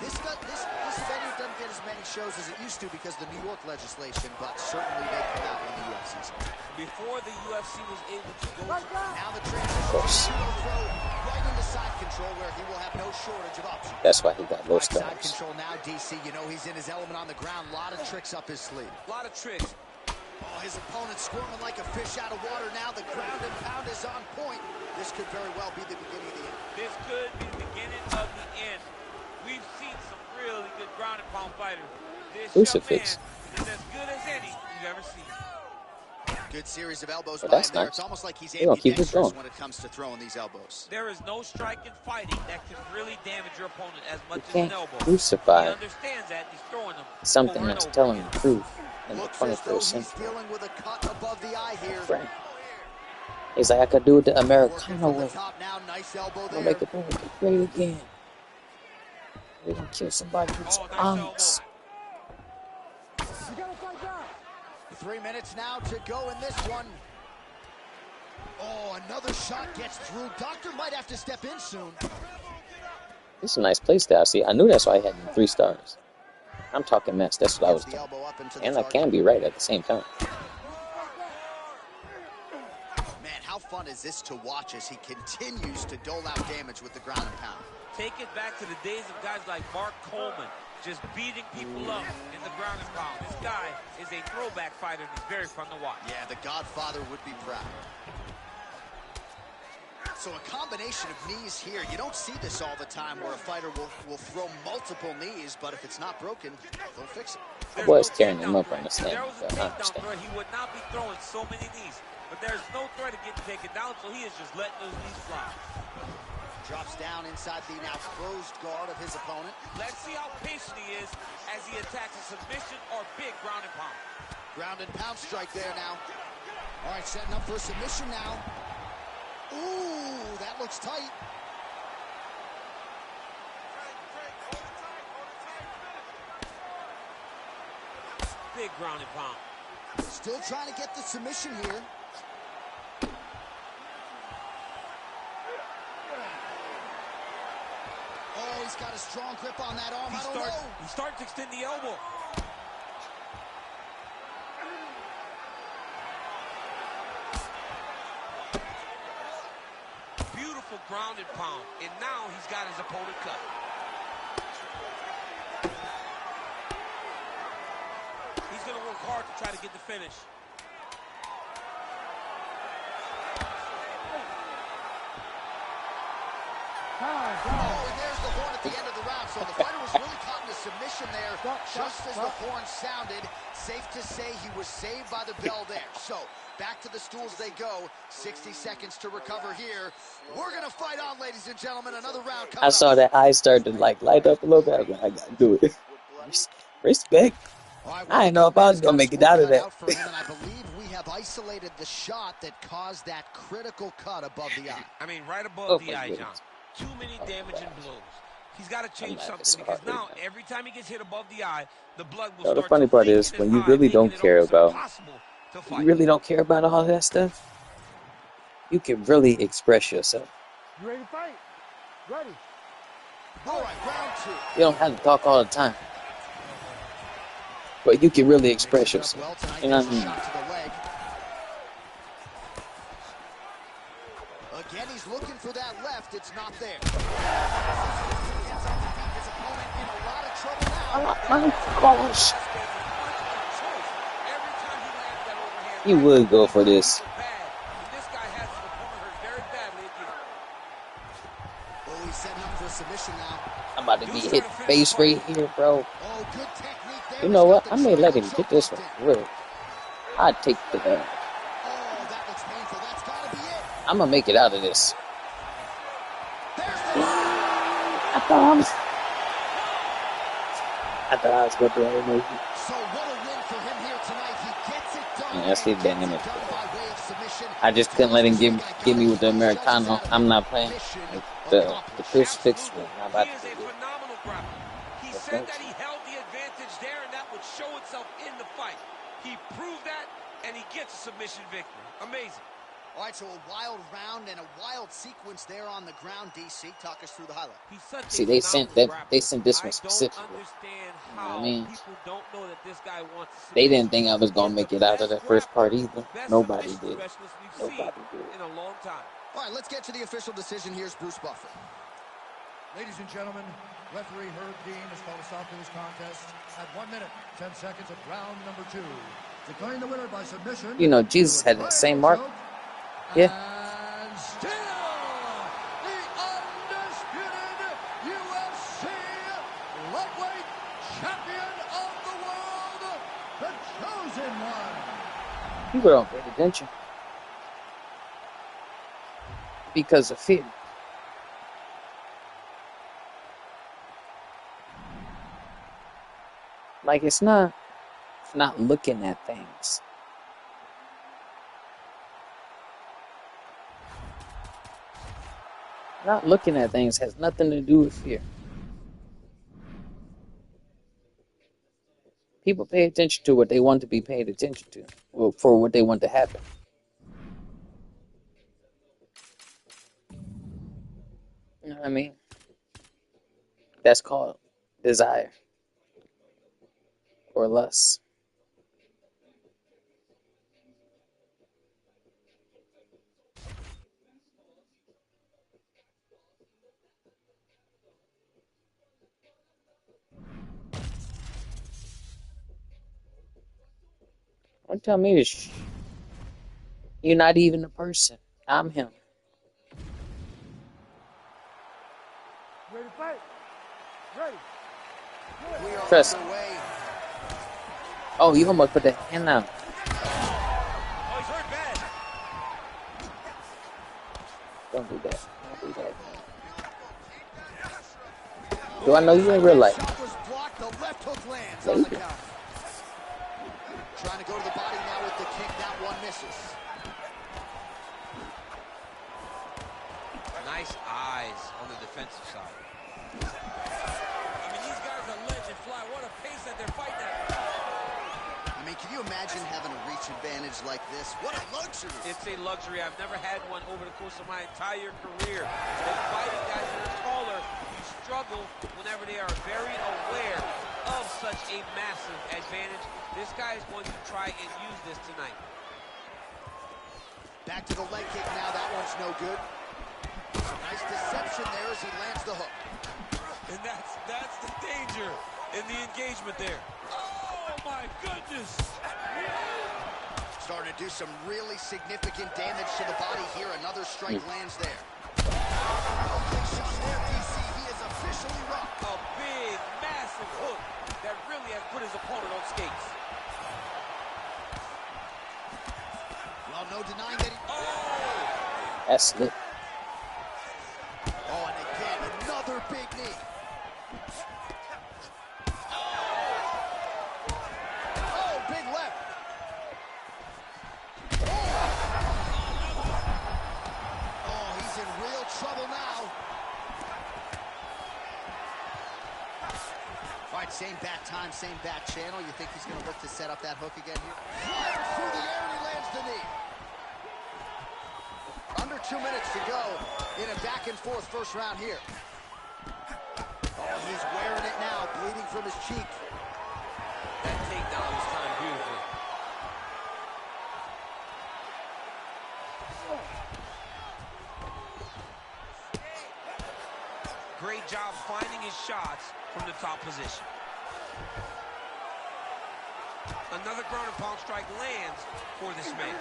this venue doesn't get as many shows as it used to because of the New York legislation, but certainly they come out when the UFC's on. Before the UFC was able to go Now the transition right into side control where he will have no shortage of options. That's why he got low Side stars. control now, DC. You know he's in his element on the ground. A lot of tricks up his sleeve. a lot of tricks. Oh, his opponent squirming like a fish out of water now. The ground and pound is on point. This could very well be the beginning of the end. This could be the beginning of the end. We've seen some really good ground and pound fighters. This Crucifix. young man is as good as any you've ever seen. Good series of elbows Oh, by him that's there. nice. It's almost like he's They're gonna keep this ambidextrous going. when it comes to throwing these elbows. There is no striking fighting that can really damage your opponent as much You as an can't elbow. He crucify understands that. He's throwing them something over and that's over telling again. the truth in the Looks as though 21st he's century. dealing with a cut above the eye here. Frank. He's like, I could do it the Working Americano from the way. top now. Nice elbow I'm gonna there. make America great again. We're gonna kill somebody with Oh, nice arms. You gotta fight back. 3 minutes now to go in this one. Oh, another shot gets through. Doctor might have to step in soon. This is a nice play style. See, I knew that's why I had 3 stars. I'm talking mess. That's what I was Gets the doing. elbow up into the And I target. can be right at the same time. Man, how far fun is this to watch as he continues to dole out damage with the ground and pound? Take it back to the days of guys like Mark Coleman, just beating people up in the ground and pound. This guy is a throwback fighter, and he's very fun to watch. Yeah, the Godfather would be proud. So a combination of knees here. You don't see this all the time where a fighter will throw multiple knees, but if it's not broken, they'll fix it. I was tearing him up on the stand. If there was a takedown threat, he would not be throwing so many knees. But there's no threat of getting taken down, so he is just letting those knees fly. Drops down inside the now closed guard of his opponent. Let's see how patient he is as he attacks a submission or big ground and pound. Ground and pound strike there now. All right, setting up for a submission now. Ooh, that looks tight. Big ground and pound. Still trying to get the submission here. Oh, he's got a strong grip on that arm. He starts to extend the elbow. Beautiful ground and pound. And now he's got his opponent cut. He's going to work hard to try to get the finish. Oh, and there's the horn at the end of the round. So the fighter was really caught in a submission there just as the horn sounded. Safe to say he was saved by the bell there. So back to the stools they go. 60 seconds to recover here. We're going to fight on, ladies and gentlemen. Another round coming I saw that eye start to like light up a little bit. I was like, I gotta do it. Respect. I didn't know if I was gonna make it out of that. I believe we have isolated the shot that caused that critical cut above the eye. I mean, right above the eye, John. Too many damaging blows. He's got to change something because now every time he gets hit above the eye, the blood will start. The funny part is when you really don't care about, you really don't care about all that stuff, you can really express yourself. You ready to fight? Ready. All right, round two. You don't have to talk all the time, but you can really express yourself. You know what I mean? Again, he's looking for that left. It's not there. My gosh. He would go for this. I'm about to be hit face right here, bro. You know what? I may let him get this one. Really. I'd take the damage. I'm gonna make it out of this. I thought I was going to do it. So what a win for him here tonight. He gets it done. Yeah, that's his damage. I just couldn't let him give me with the Americano. I'm not playing. The crucifix was not about to do it. Phenomenal grappler. He said that he held the advantage there, and that would show itself in the fight. He proved that, and he gets a submission victory. Amazing. All right, so a wild round and a wild sequence there on the ground. DC, talk us through the highlight. See, they sent this one specifically. You know what I mean? Don't know that this guy wants they didn't think I was gonna make it out of the first part either. Nobody did. Nobody did. In a long time. All right, let's get to the official decision. Here's Bruce Buffer. Ladies and gentlemen, referee Herb Dean has called a stop to this contest at 1 minute, 10 seconds of round number 2. Declaring the winner by submission. You know, Jesus had that same mark. Yeah. And still, the undisputed UFC lightweight champion of the world, the chosen one. People don't pay attention because of fear. Like it's not looking at things. Not looking at things has nothing to do with fear. People pay attention to what they want to be paid attention to, or for what they want to happen. You know what I mean? That's called desire or lust. Don't tell me this. You're not even a person. I'm him. Ready to fight? Ready. We are Trust. underway. Oh, you almost put that hand down. Oh, he's hurt bad. Don't do that. Don't do that. Do I know you in real life? Shot was blocked. The left hook lands on the Maybe. counter. Trying to go to the body now with the kick. That one misses. Nice eyes on the defensive side. I mean, these guys are legend fly. What a pace that they're fighting at. I mean, can you imagine having a reach advantage like this? What a luxury. It's a luxury. I've never had one over the course of my entire career. And fighting guys that are taller, you struggle whenever they are very aware of such a massive advantage. This guy is going to try and use this tonight. Back to the leg kick now. That one's no good. Nice deception there as he lands the hook. And that's the danger in the engagement there. Oh, my goodness. Starting to do some really significant damage to the body here. Another strike lands there. Big shot there, DC. He is officially rocked. A big, massive hook that really has put his opponent on skates. Well, no denying that he... Oh! That's it. Oh, and again, another big knee. Oh, big left. Oh, he's in real trouble now. All right, same bat time, same bat channel. You think he's going to look to set up that hook again here? Flying through the air, and he lands the knee. Under 2 minutes to go in a back-and-forth first round here. Oh, he's wearing it now, bleeding from his cheek. That takedown was timed beautifully. Great job finding his shots from the top position. Another ground and pound strike lands for this man.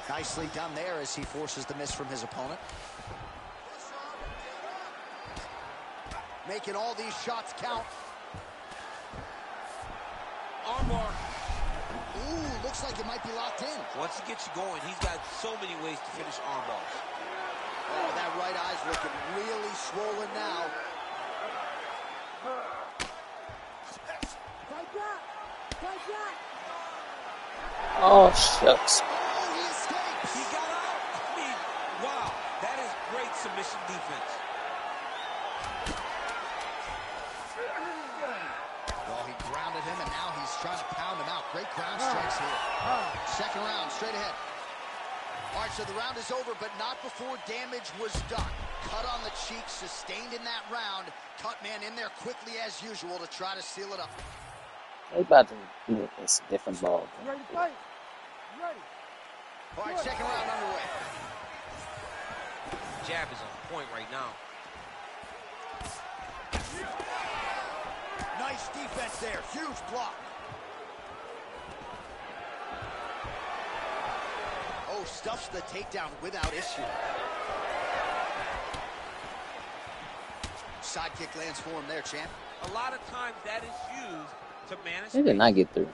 Nicely done there as he forces the miss from his opponent. Making all these shots count. Armbar. Ooh, looks like it might be locked in. Once he gets you going, he's got so many ways to finish armbars. Oh, that right eye's looking really swollen now. Fight back! Fight back! Oh, shucks. Oh, he escapes. He got out. I mean, wow. That is great submission defense. Well, he grounded him, and now he's trying to pound him out. Great ground strikes here. Second round, straight ahead. All right, so the round is over, but not before damage was done. Cut on the cheek, sustained in that round. Cut man in there quickly as usual to try to seal it up. They about to do it. It's a different ball. You ready to fight? You ready? All right, second round underway. Jab is on point right now. Nice defense there. Huge block. Oh, stuffs the takedown without issue. Side kick lands for him there, champ. A lot of times that is used to manage. They did not get through.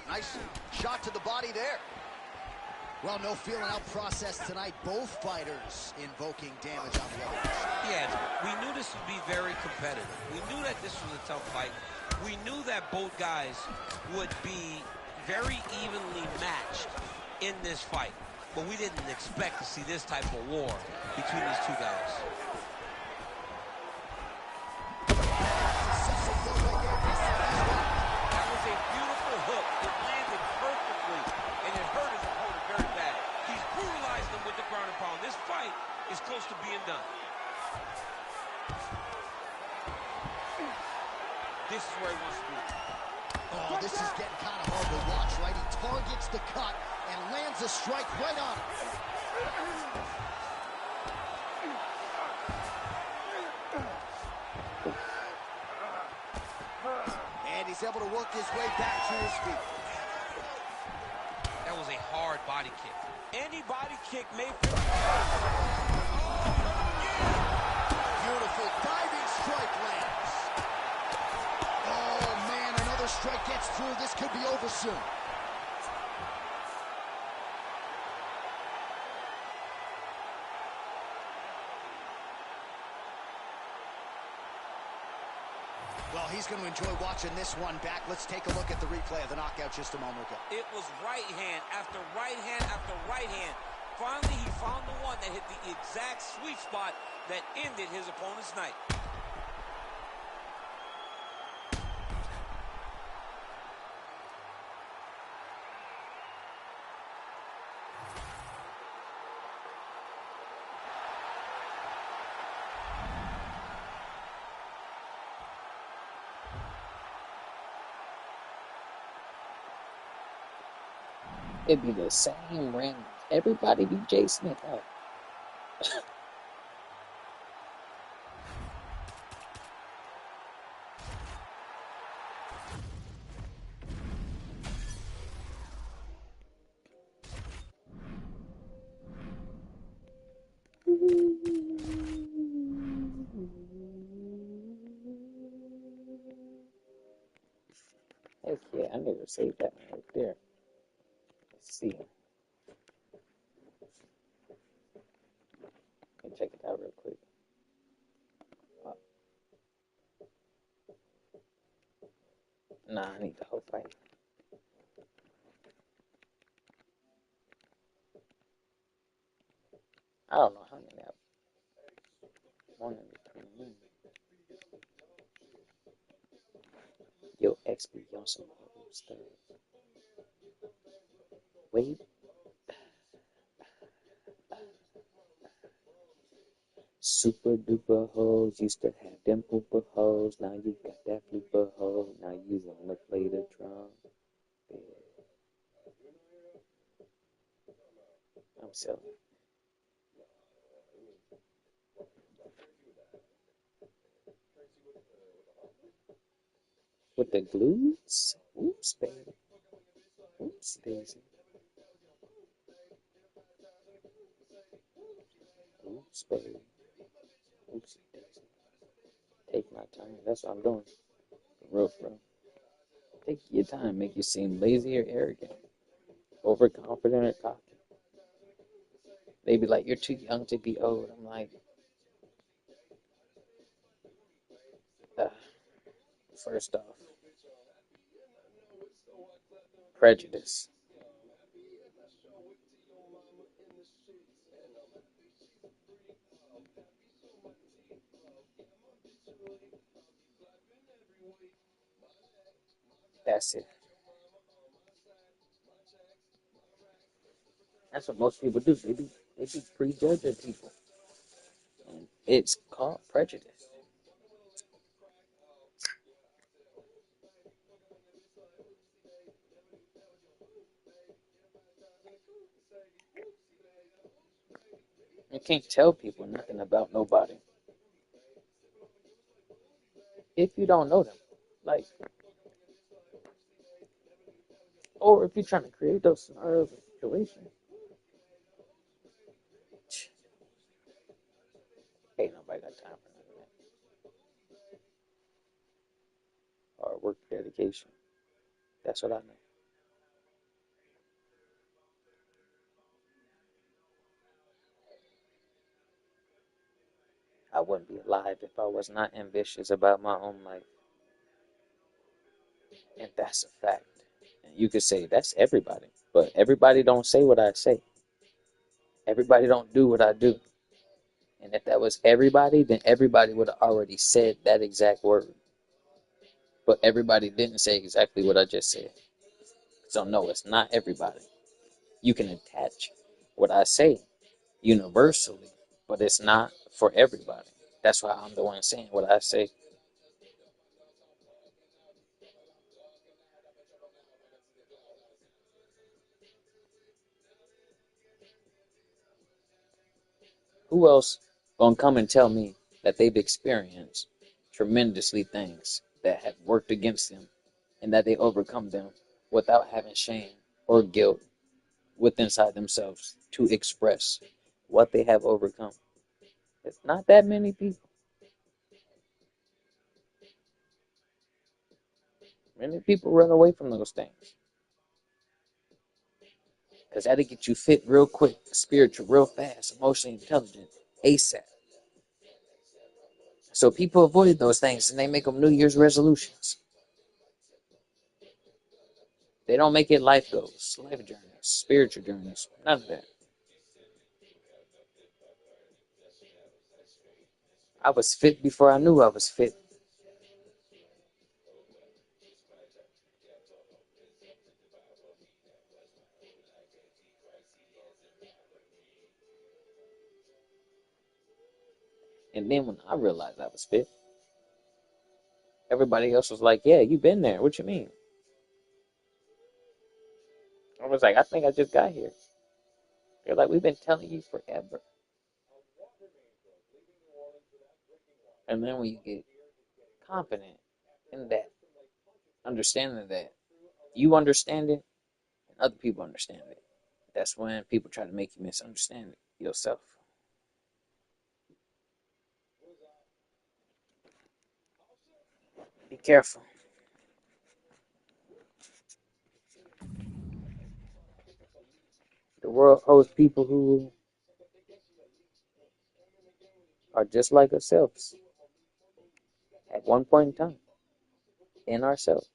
Nice shot to the body there. Well, no feeling out process tonight. Both fighters invoking damage on the other. Yeah, we knew this would be very competitive. We knew that this was a tough fight. We knew that both guys would be very evenly matched in this fight. But we didn't expect to see this type of war between these two guys. That was a beautiful hook. It landed perfectly, and it hurt his opponent very bad. He's brutalized him with the ground and pound. This fight is close to being done. This is where he wants to be. Oh, this is getting kind of hard to watch, right? He targets the cut and lands a strike right on it. And he's he's able to work his way back to his feet. That was a hard body kick. Any body kick may feel... Beautiful diving strike lands. Oh, man, another strike gets through. This could be over soon. Well, he's going to enjoy watching this one back. Let's take a look at the replay of the knockout just a moment ago. It was right hand after right hand after right hand. Finally, he found the one that hit the exact sweet spot that ended his opponent's night. It'd be the same random. Everybody be Jay Smith out. Heck yeah, I never saved that one right there. Let's see. Let me check it out real quick. Nah, I need the whole fight. I don't know how many I have. One in between. Yo, XP on some other stuff. Wait. Super duper hoes used to have them pooper hoes. Now you got that flooper hoe. Now you wanna play the drum. Yeah. I'm selling. With the glutes? Oops, baby. Oops, daisy. Oops, baby. Oopsie daisy. Take my time. That's what I'm doing. For real, bro. Take your time. Make you seem lazy or arrogant. Overconfident or cocky. They be like, you're too young to be old. I'm like, first off, prejudice. That's it. That's what most people do. They be prejudging people. And it's called prejudice. You can't tell people nothing about nobody if you don't know them. Like, or if you're trying to create those scenarios or situations. Ain't nobody got time for none of that. Hard work, dedication. That's what I know. I wouldn't be alive if I was not ambitious about my own life. And that's a fact. And you could say that's everybody. But everybody don't say what I say. Everybody don't do what I do. And if that was everybody, then everybody would have already said that exact word. But everybody didn't say exactly what I just said. So no, it's not everybody. You can attach what I say universally, but it's not for everybody. That's why I'm the one saying what I say. Who else gonna come and tell me that they've experienced tremendously things that have worked against them and that they overcome them without having shame or guilt within inside themselves to express what they have overcome. It's not that many people. Many people run away from those things. Because that'll get you fit real quick, spiritual real fast, emotionally intelligent, ASAP. So people avoid those things and they make them New Year's resolutions. They don't make it life goals, life journeys, spiritual journeys, none of that. I was fit before I knew I was fit. And then when I realized I was fit, everybody else was like, yeah, you've been there. What you mean? I was like, I think I just got here. They're like, we've been telling you forever. And then when you get confident in that, understanding that you understand it and other people understand it, that's when people try to make you misunderstand it yourself. Be careful. The world holds people who are just like ourselves at one point in time in ourselves.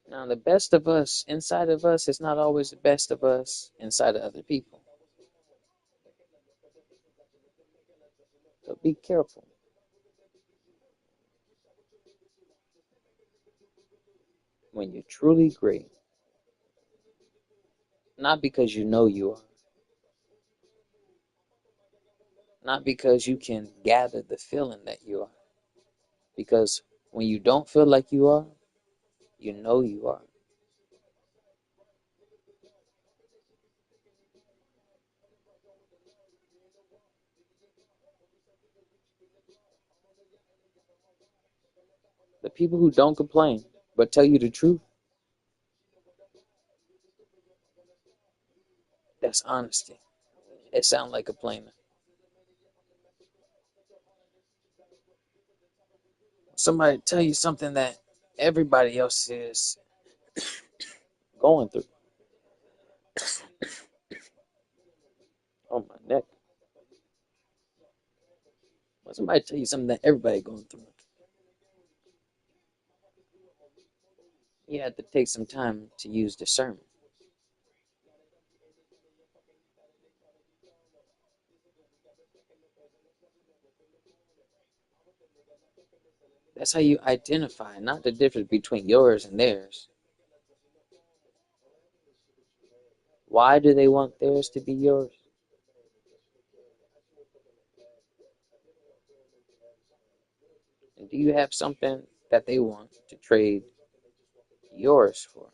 Now, the best of us inside of us is not always the best of us inside of other people. So be careful. When you're truly great, not because you know you are, not because you can gather the feeling that you are, because when you don't feel like you are, you know you are. The people who don't complain but tell you the truth, that's honesty. It sounds like complaining. Somebody tell you something that everybody else is going through. Oh, my neck. When somebody tell you something that everybody going through, you have to take some time to use discernment. That's how you identify, not the difference between yours and theirs. Why do they want theirs to be yours? And do you have something that they want to trade yours for?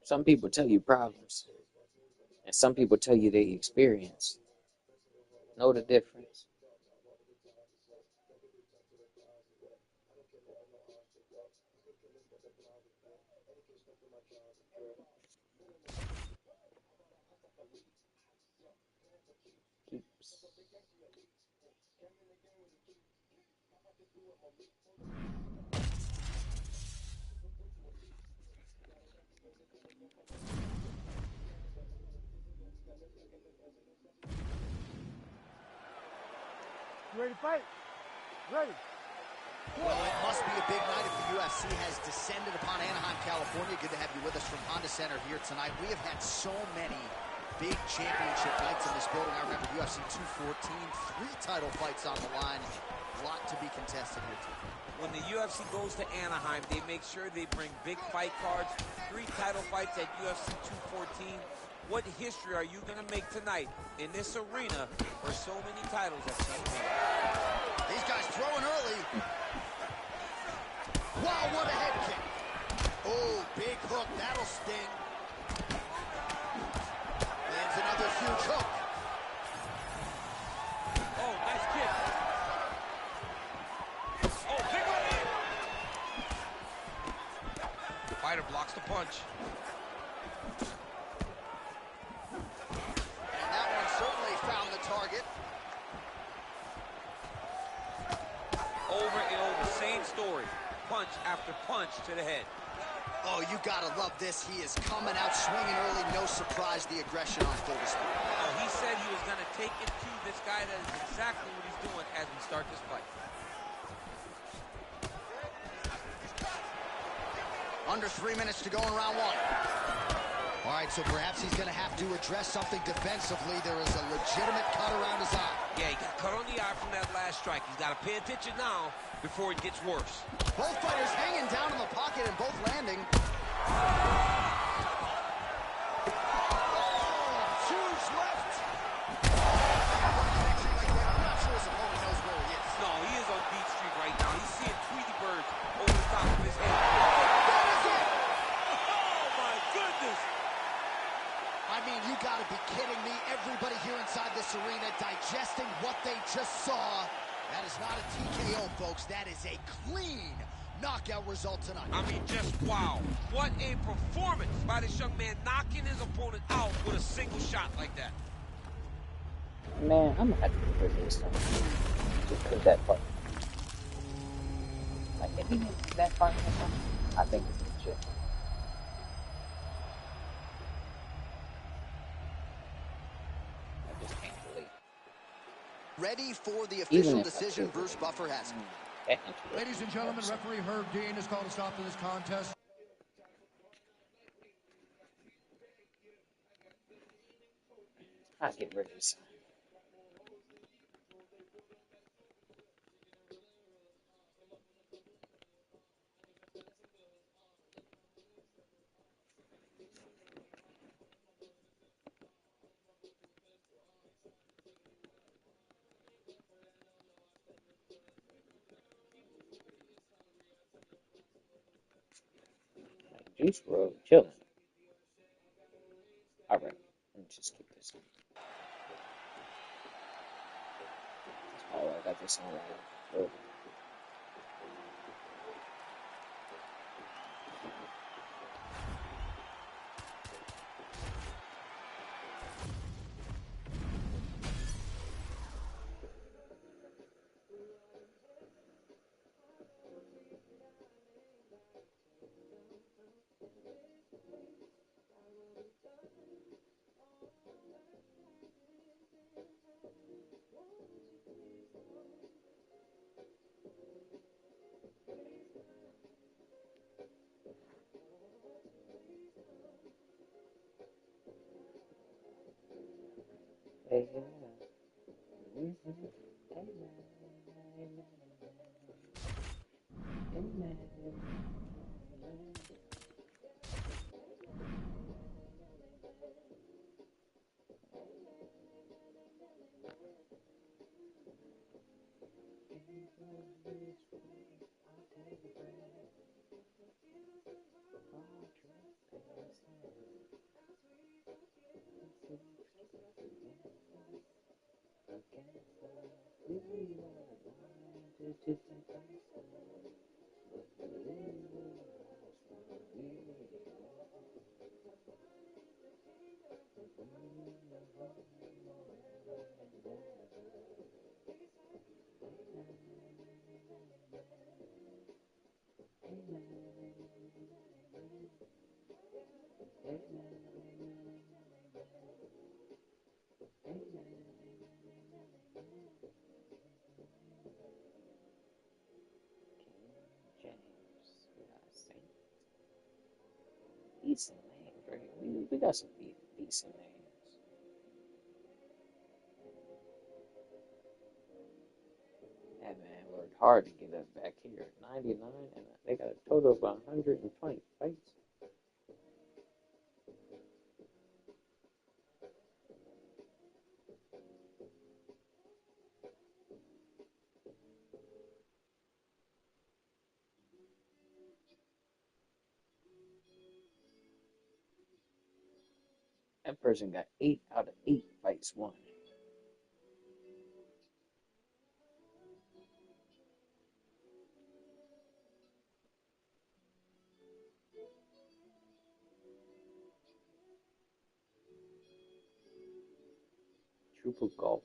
Some people tell you problems, and some people tell you they experience. Know the difference. Keeps. You ready to fight? Ready. Well, it must be a big night if the UFC has descended upon Anaheim, California. Good to have you with us from Honda Center here tonight. We have had so many big championship nights in this building. I remember UFC 214, 3 title fights on the line. A lot to be contested here tonight. When the UFC goes to Anaheim, they make sure they bring big fight cards, 3 title fights at UFC 214. What history are you going to make tonight in this arena where so many titles have come in? These guys throwing early. Wow, what a head kick. Oh, big hook. That'll sting. Lands another huge hook. Oh, nice kick. Oh, big right hand. Fighter blocks the punch. And that one certainly found the target. Over and over, same story. Punch after punch to the head. Oh, you gotta love this. He is coming out swinging early. No surprise, the aggression on full display. Oh, he said he was going to take it to this guy. That is exactly what he's doing as we start this fight. Under 3 minutes to go in round one. All right, so perhaps he's going to have to address something defensively. There is a legitimate cut around his eye. Yeah, he got cut on the eye from that last strike. He's got to pay attention now before it gets worse. Both fighters hanging down in the pocket and both landing. Oh, huge left. I'm not sure his opponent knows where he is. No, he is on Beat Street right now. He's seeing Tweety birds over the top of his head. That is it. Oh, my goodness. I mean, you got to be kidding me. Everybody here inside this arena digesting what they just saw. That is not a TKO, folks. That is a clean knockout result tonight. I mean, just wow. What a performance by this young man, knocking his opponent out with a single shot like that. Man, I'm gonna have to get rid of this one. Just because that part. Like, if he didn't do that part, I think it's legit. I just can't believe it. Ready for the official decision. Bruce Buffer has it. Ladies and gentlemen, referee Herb Dean has called a stop to this contest. I'll get rid of this. Juice WRLD chilling. Alright, let me just keep this on. Oh, I got this on right. Hey, yeah. Amen. Decent names, right? We got some decent names. That man worked hard to get us back here. 99, and they got a total of 120 fights. That person got 8 out of 8 fights won. Triple goal.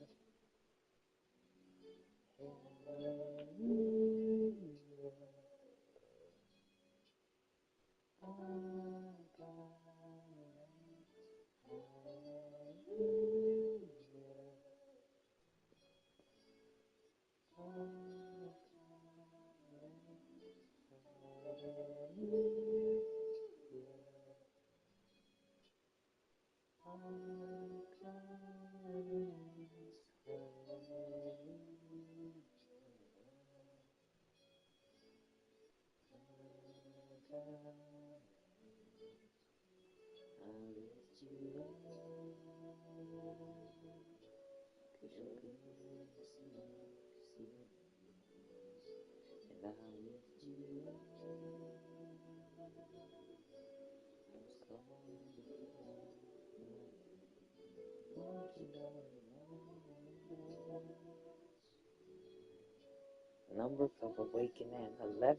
Number of awakening 11.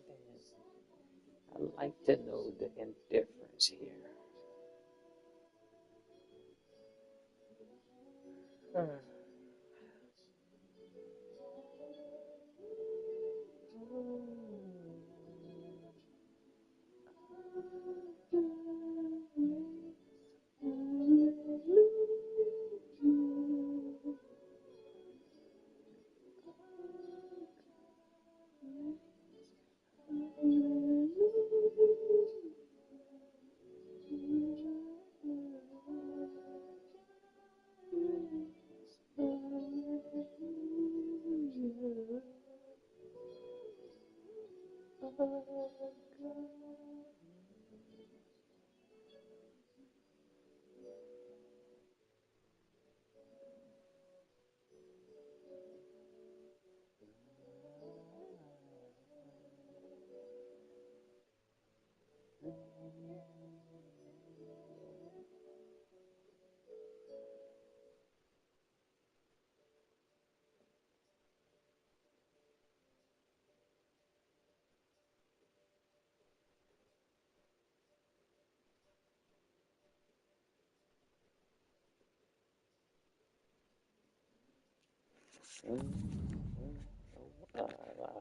I like to know the indifference here.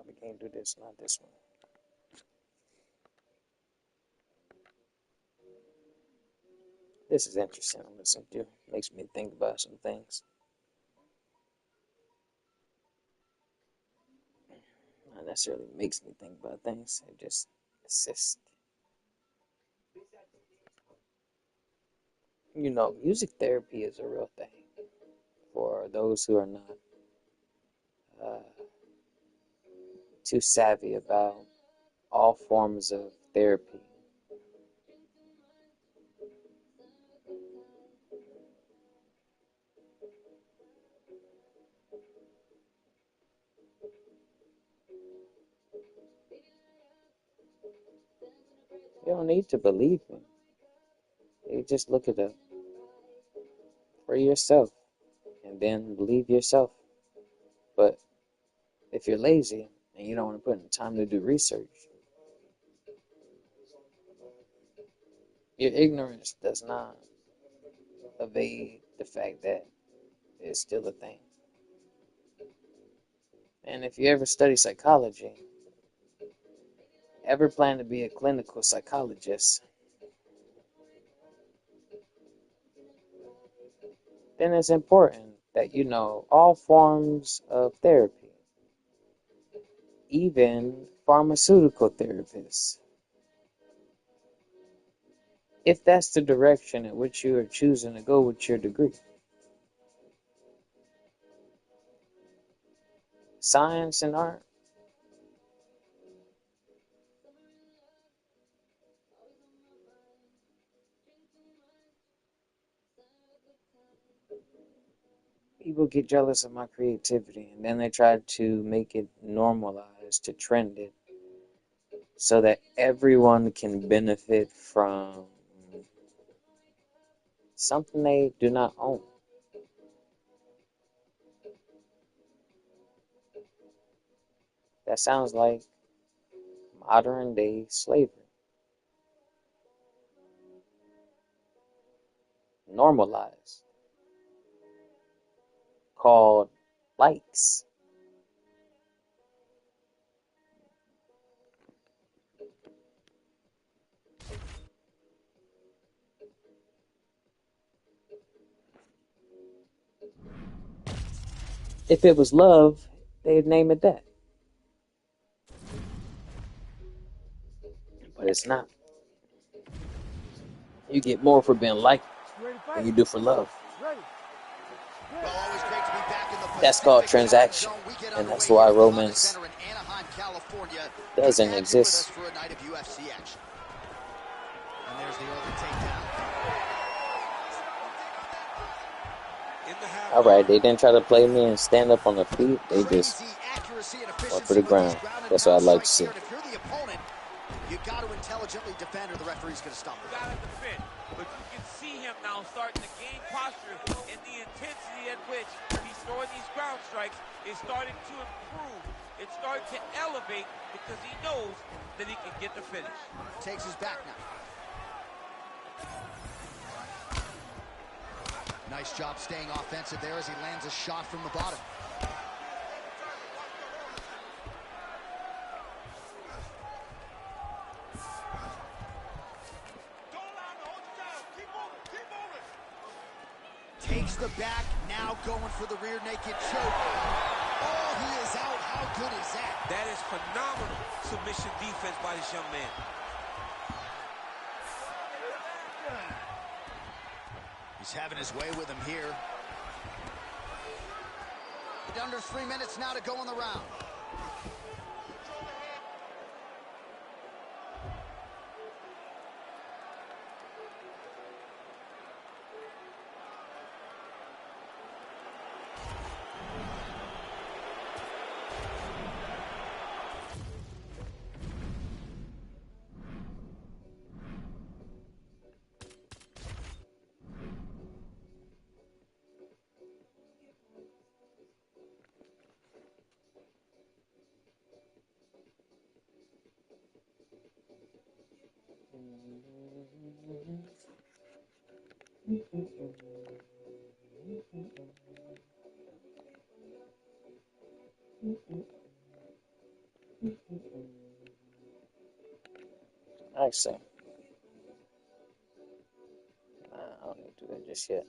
We can't do this, not this one. This is interesting to listen to. Makes me think about some things. Not necessarily makes me think about things. It just assists. You know, music therapy is a real thing for those who are not too savvy about all forms of therapy. You don't need to believe me. You just look it up for yourself and then believe yourself. But if you're lazy and you don't want to put in time to do research, your ignorance does not evade the fact that it's still a thing. And if you ever study psychology, ever plan to be a clinical psychologist, then it's important that you know all forms of therapy, even pharmaceutical therapists. If that's the direction in which you are choosing to go with your degree. Science and art. People get jealous of my creativity and then they try to make it normalized, to trend it, so that everyone can benefit from something they do not own. That sounds like modern day slavery. Normalized. Called likes. If it was love, they'd name it that. But it's not. You get more for being liked than you do for love. Well, always great to be back in the That's called Pacific transaction, Time Zone. We get and that's underway why here at the Honda romance Center in Anaheim, California. doesn't Glad you're with us exist. for a night of UFC action. And there's the early takedown. All right, they didn't try to play me and stand up on the feet. They just Crazy accuracy and went efficiency for the with these ground. ground and That's what I'd pound like to strikes see. here. And if you're the opponent, you got to intelligently defend or the referee's going to stop it. You gotta defend, but you can see him now starting to gain posture, and the intensity at which he's throwing these ground strikes is starting to improve. It's starting to elevate because he knows that he can get the finish. Takes his back now. Nice job staying offensive there as he lands a shot from the bottom. Takes the back, now going for the rear naked choke. Oh, he is out. How good is that? That is phenomenal submission defense by this young man. He's having his way with him here. Under 3 minutes now to go in the round. I see. I don't need to do that just yet.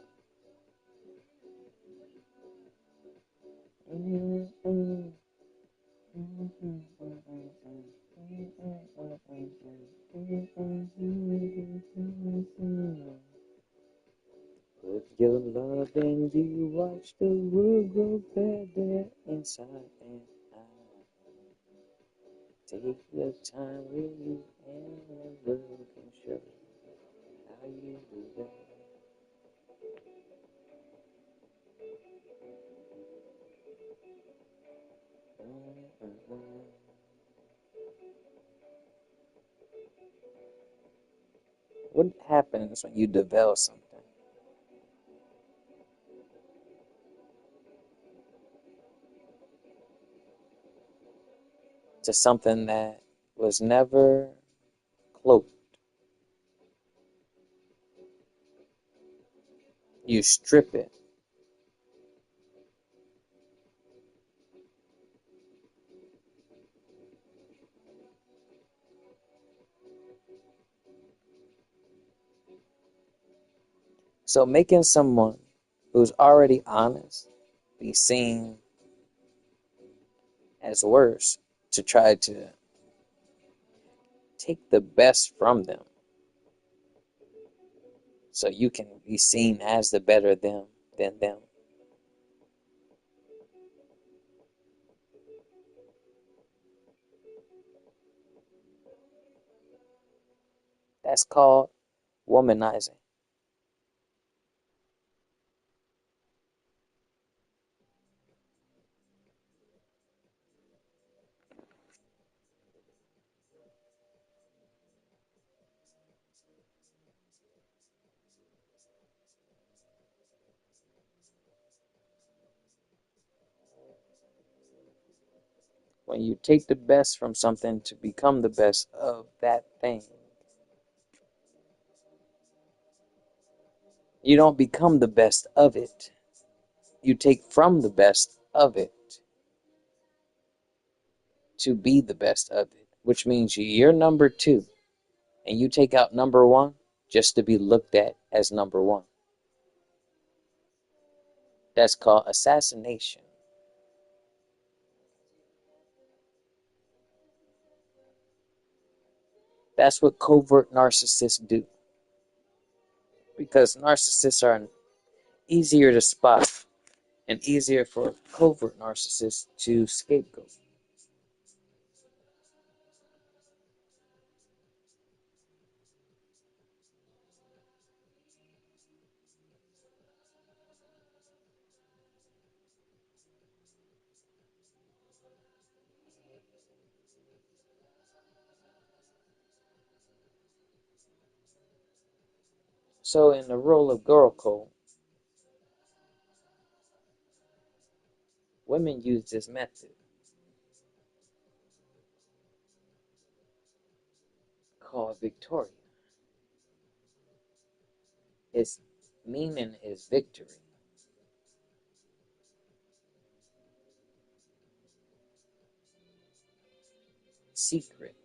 Put your love and you watch the world grow better inside and out. Take your time with you and the world can show how you do that. What happens when you develop something? To something that was never cloaked. You strip it. So making someone who's already honest be seen as worse to try to take the best from them so you can be seen as the better them than them. That's called womanizing. When you take the best from something to become the best of that thing, you don't become the best of it. You take from the best of it to be the best of it, which means you're number 2 and you take out number 1 just to be looked at as number 1. That's called assassination. That's what covert narcissists do. Because narcissists are easier to spot and easier for covert narcissists to scapegoat. So in the role of girl code, women use this method called Victoria. Its meaning is victory. Secret.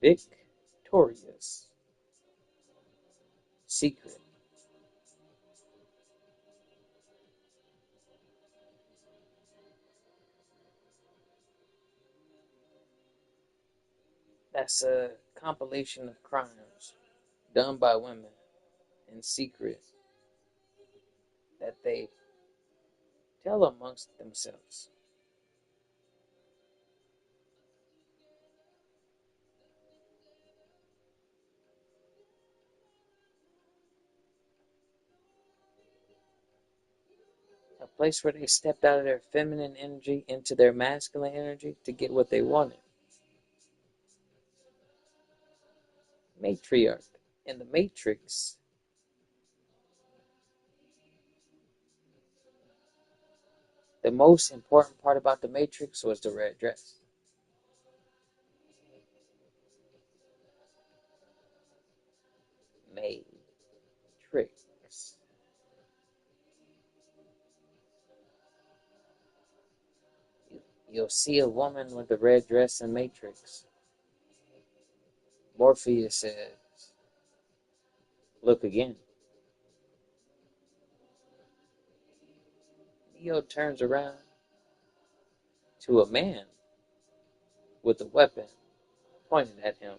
Victorious. Secret. That's a compilation of crimes done by women in secret that they tell amongst themselves. A place where they stepped out of their feminine energy into their masculine energy to get what they wanted. Matriarch. In the Matrix, the most important part about the Matrix was the red dress. Matrix. You'll see a woman with a red dress in Matrix. Morpheus says, look again. Neo turns around to a man with a weapon pointed at him.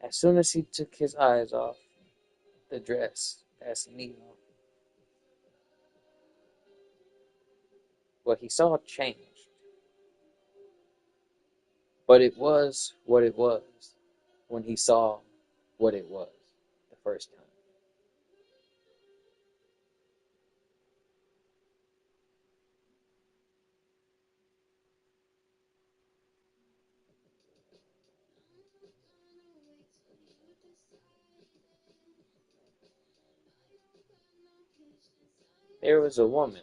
As soon as he took his eyes off the dress, that's Neo, what he saw changed. But it was what it was when he saw what it was the first time. There was a woman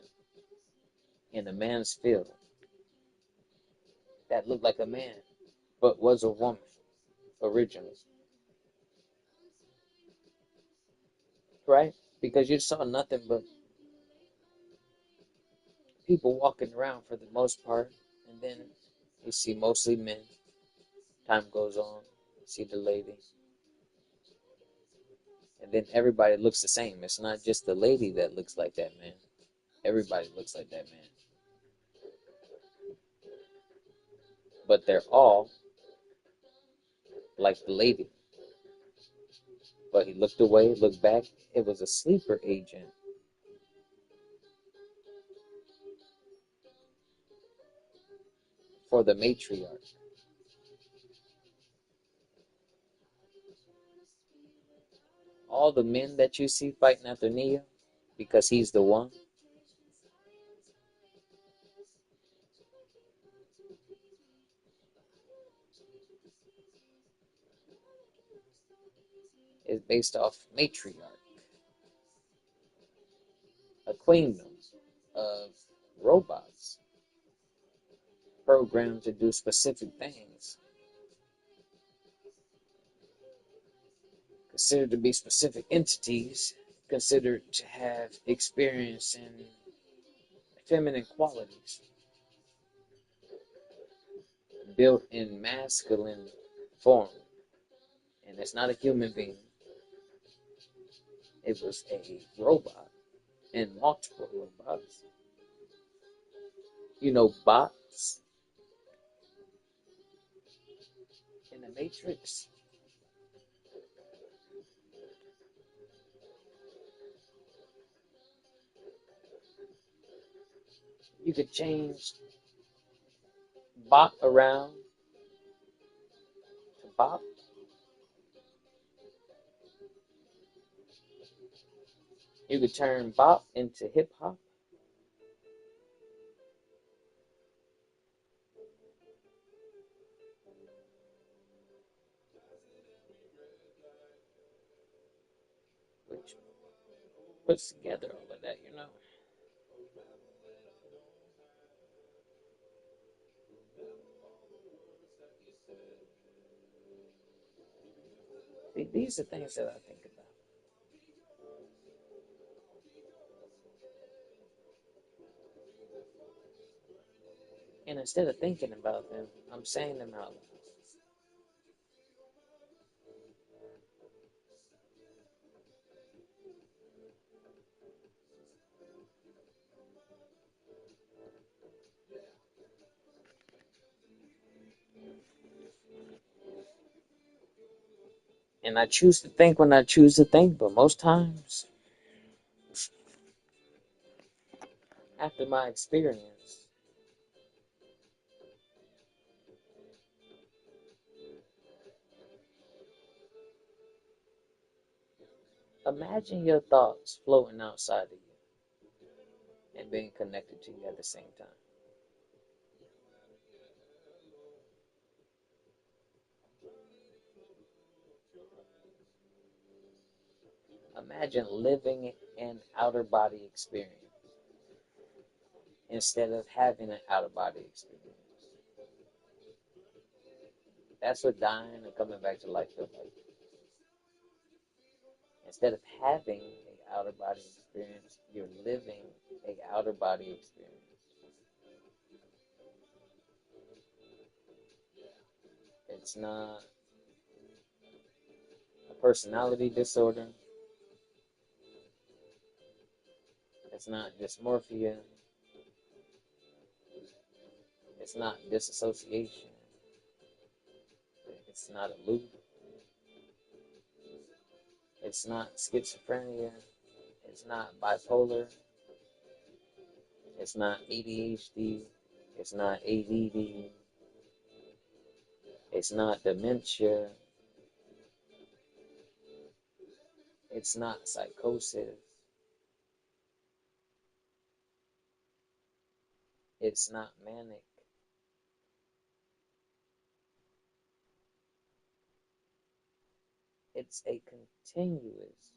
in a man's field that looked like a man, but was a woman originally. Right? Because you saw nothing but people walking around for the most part, and then you see mostly men. Time goes on, you see the lady. And then everybody looks the same. It's not just the lady that looks like that man. Everybody looks like that man. But they're all like the lady. But he looked away, looked back. It was a sleeper agent. For the matriarch. All the men that you see fighting after Neo, because he's the one, is based off matriarch, a queendom of robots programmed to do specific things, considered to be specific entities, considered to have experience in feminine qualities, built in masculine form. And it's not a human being. It was a robot and multiple robots. You know, bots in the Matrix. You could change bot around to bop. You could turn bop into hip hop. Which puts together all of that, you know. These are things that I think about. And instead of thinking about them, I'm saying them out loud. And I choose to think when I choose to think, but most times, after my experience, imagine your thoughts floating outside of you and being connected to you at the same time. Imagine living an outer body experience instead of having an outer body experience. That's what dying and coming back to life feels like. Instead of having an outer body experience, you're living an outer body experience. It's not a personality disorder. It's not dysmorphia. It's not disassociation. It's not a loop. It's not schizophrenia. It's not bipolar. It's not ADHD. It's not ADD. It's not dementia. It's not psychosis. It's not manic. It's a continuous,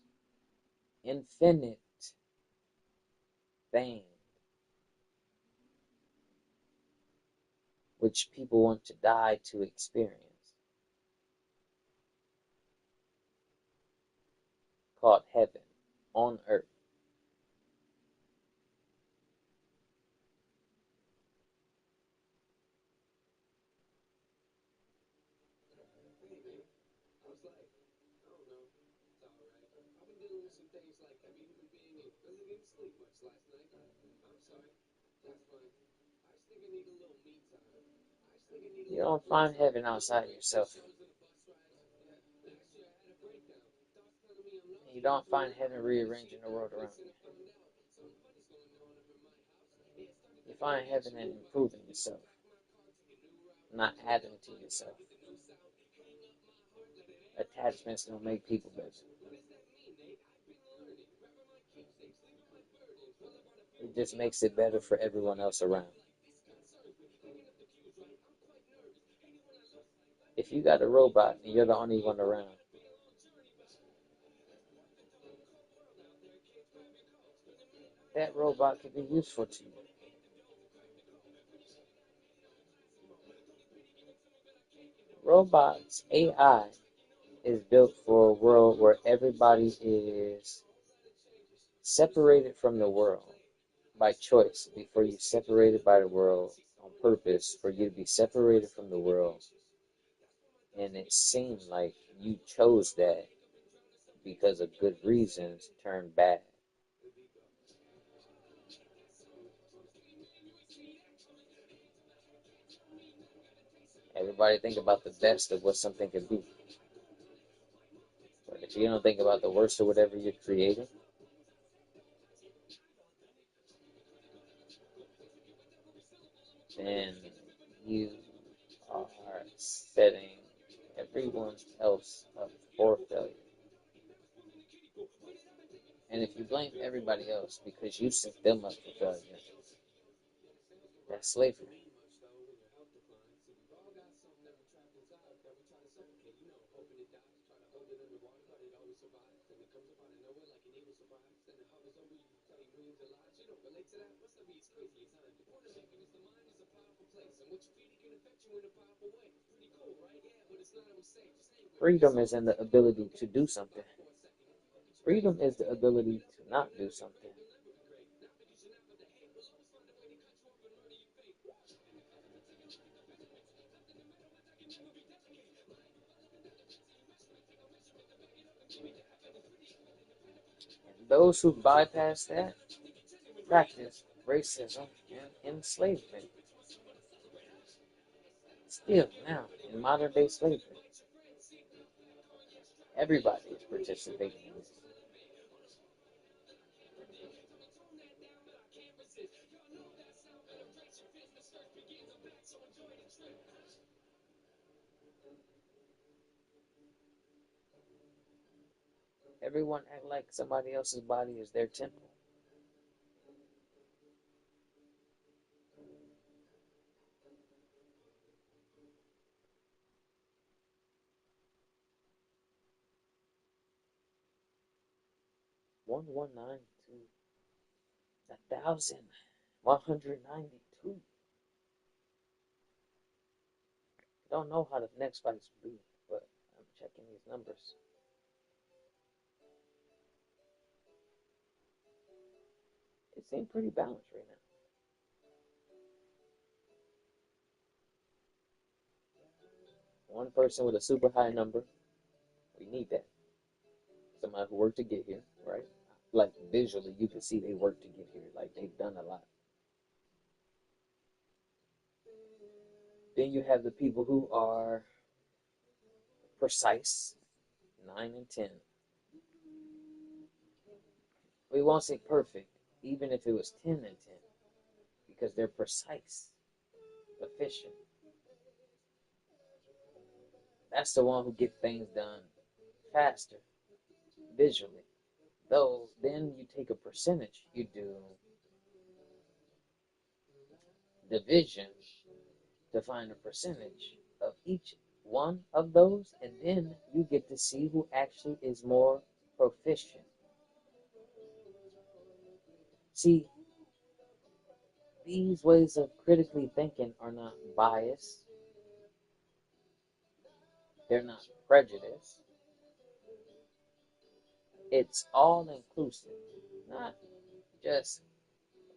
infinite thing which people want to die to experience, called heaven on earth. You don't find heaven outside yourself. You don't find heaven rearranging the world around you. You find heaven in improving yourself, not adding to yourself. Attachments don't make people better. It just makes it better for everyone else around. If you got a robot and you're the only one around, that robot could be useful to you. Robots, AI, is built for a world where everybody is separated from the world by choice. Before you separated by the world on purpose, for you to be separated from the world. And it seemed like you chose that because of good reasons turned bad. Everybody think about the best of what something could be. But if you don't think about the worst of whatever you're creating, then you are setting everyone else up for failure. And if you blame everybody else because you set them up for failure, that's slavery. Freedom is in the ability to do something. Freedom is the ability to not do something. And those who bypass that practice racism and enslavement. Still now, in modern day slavery, everybody is participating in this. Everyone act like somebody else's body is their temple. One 1,192. Don't know how the next fights will be, but I'm checking these numbers. It seems pretty balanced right now. One person with a super high number. We need that. Somebody who worked to get here, right? Like visually, you can see they worked to get here. Like they've done a lot. Then you have the people who are precise, 9 and 10. We won't say perfect, even if it was 10 and 10, because they're precise, efficient. That's the one who gets things done faster, visually. Though, then you take a percentage. You do division to find a percentage of each one of those, and then you get to see who actually is more proficient. See, these ways of critically thinking are not biased. They're not prejudiced. It's all inclusive, not just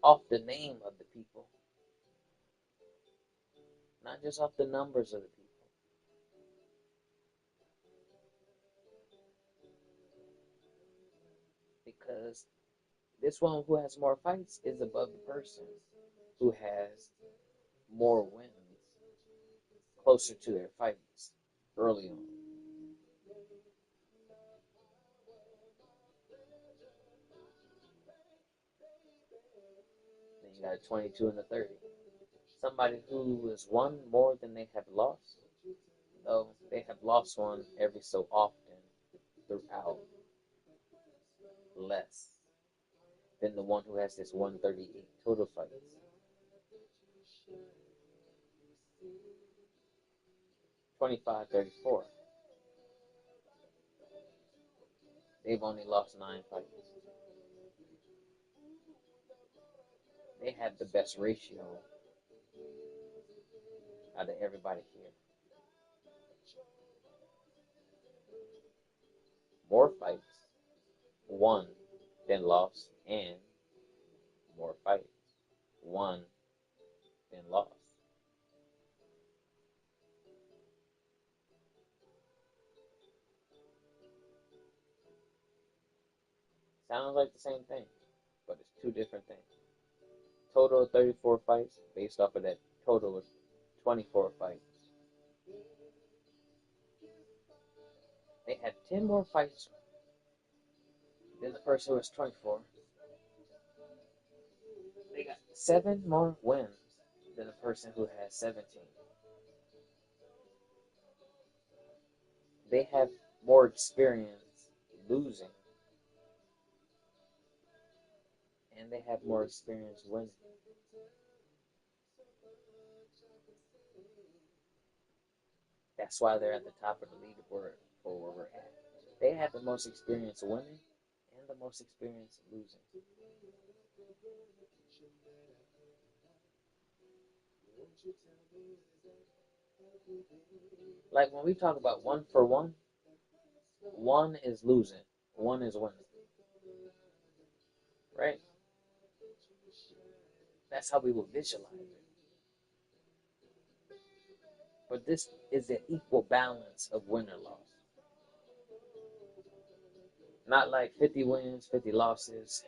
off the name of the people, not just off the numbers of the people. Because this one who has more fights is above the person who has more wins closer to their fights early on. Then you got a 22 and a 30. Somebody who has won more than they have lost, though they have lost one every so often throughout, less than the one who has this 138 total fights. 25-34. They've only lost 9 fights. they have the best ratio out of everybody here. More fights won than lost, and more fights won than lost. Sounds like the same thing, but it's two different things. Total of 34 fights based off of that total of 24 fights. They had 10 more fights than the person who was 24. They got 7 more wins than the person who has 17. They have more experience losing, and they have more experience winning. That's why they're at the top of the leaderboard for where we're at. They have the most experience winning and the most experience losing. Like when we talk about 1 for 1, 1 is losing, 1 is winning. Right? That's how we will visualize it. But this is an equal balance of win or loss. Not like 50 wins, 50 losses,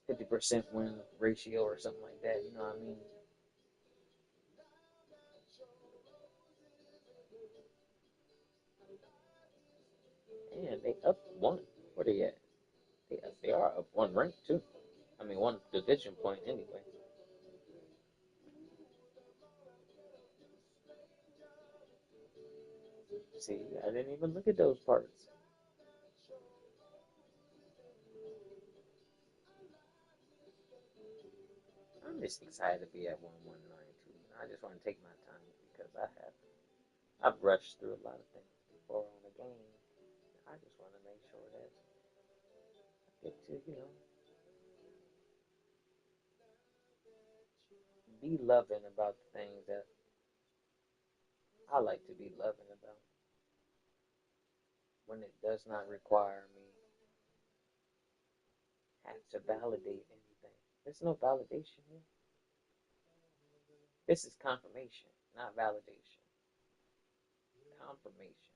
50% win ratio or something like that. You know what I mean? And they up 1. Where they at? They are up 1 rank too. I mean 1 division point anyway. See, I didn't even look at those parts. I'm just excited to be at 1192. I just want to take my time because I've rushed through a lot of things before on the game. I just want to make sure that I get to, be loving about the things that I like to be loving about. When it does not require me have to validate anything. There's no validation here. This is confirmation, not validation. Confirmation,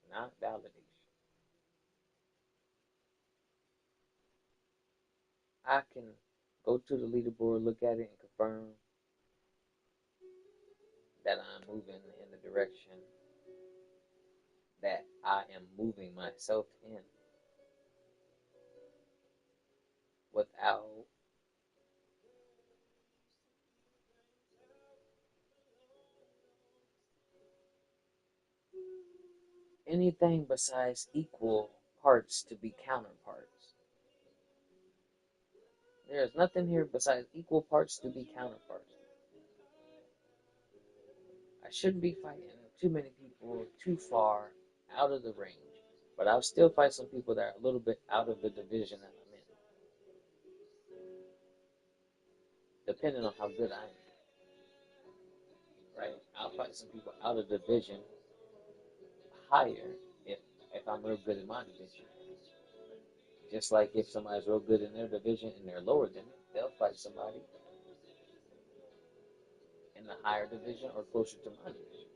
not validation. I can go to the leaderboard, look at it, and confirm that I'm moving in the direction that I am moving myself in without anything besides equal parts to be counterparts. There's nothing here besides equal parts to be counterparts. I shouldn't be fighting too many people too far out of the range, but I'll still fight some people that are a little bit out of the division that I'm in, depending on how good I am. Right? I'll fight some people out of the division higher if I'm real good in my division. Just like if somebody's real good in their division and they're lower than it, they'll fight somebody in the higher division or closer to my division.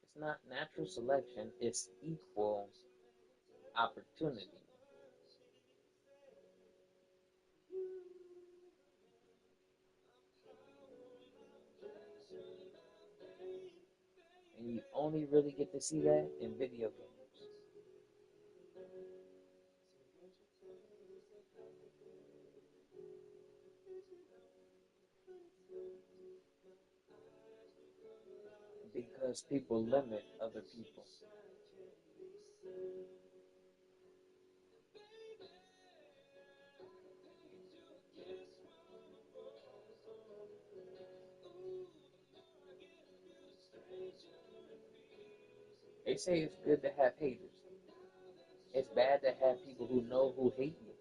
It's not natural selection, it's equal opportunity. And you only really get to see that in video games. Because people limit other people. They say it's good to have haters. It's bad to have people who know who hate you.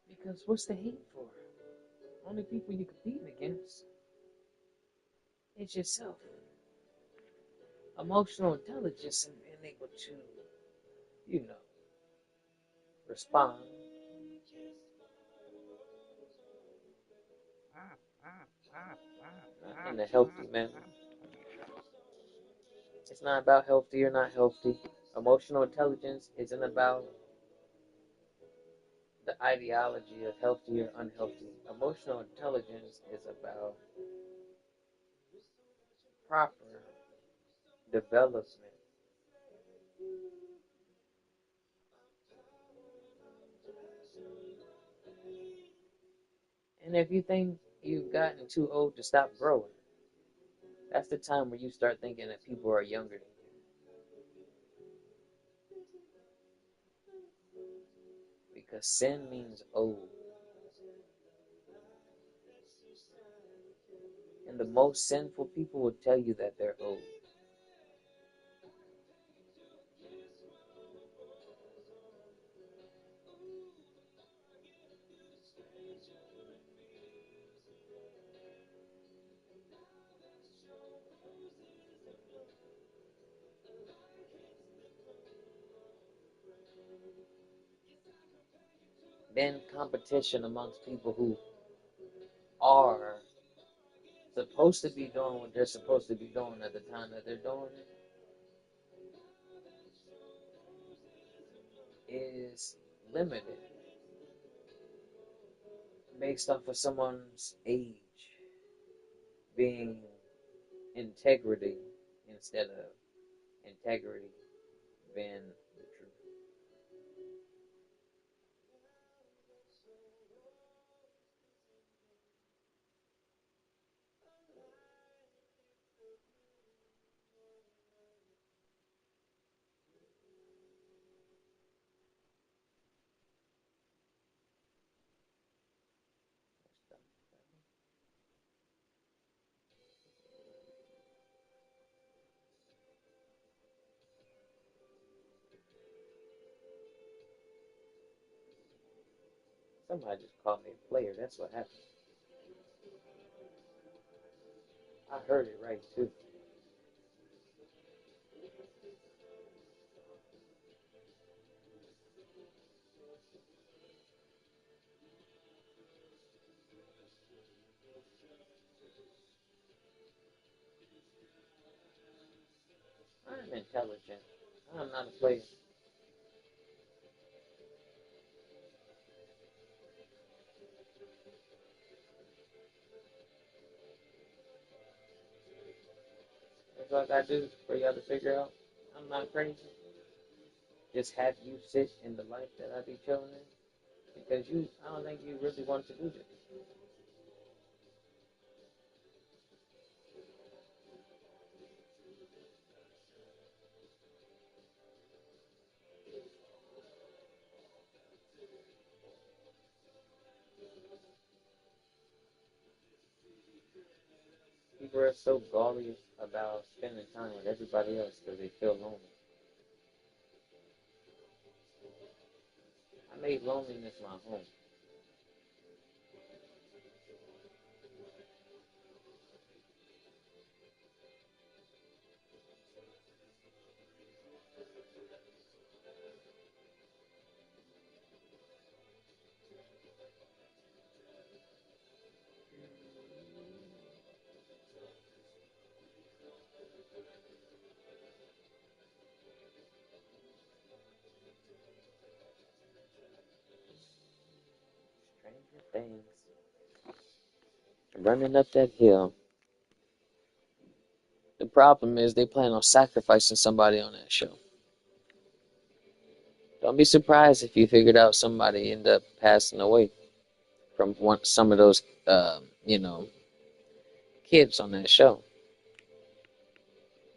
Because what's the hate for? Only people you're competing against is yourself. Emotional intelligence and being able to, respond in a healthy manner. It's not about healthy or not healthy. Emotional intelligence isn't about the ideology of healthy or unhealthy. Emotional intelligence is about proper development. And if you think you've gotten too old to stop growing, that's the time where you start thinking that people are younger than you. Because sin means old. And the most sinful people will tell you that they're old. Then competition amongst people who are supposed to be doing what they're supposed to be doing at the time that they're doing it is limited based off of someone's age being integrity instead of integrity being the truth. Somebody just called me a player. That's what happened. I heard it right too. I'm intelligent. I'm not a player. That's what I do for y'all to figure out. I'm not crazy. Just have you sit in the life that I be chilling in. Because I don't think you really want to do this. People are so gaudy about spending time with everybody else because they feel lonely. I made loneliness my home. Stranger Things. Running up that hill. The problem is they plan on sacrificing somebody on that show. Don't be surprised if you figured out somebody ended up passing away from some of those, kids on that show.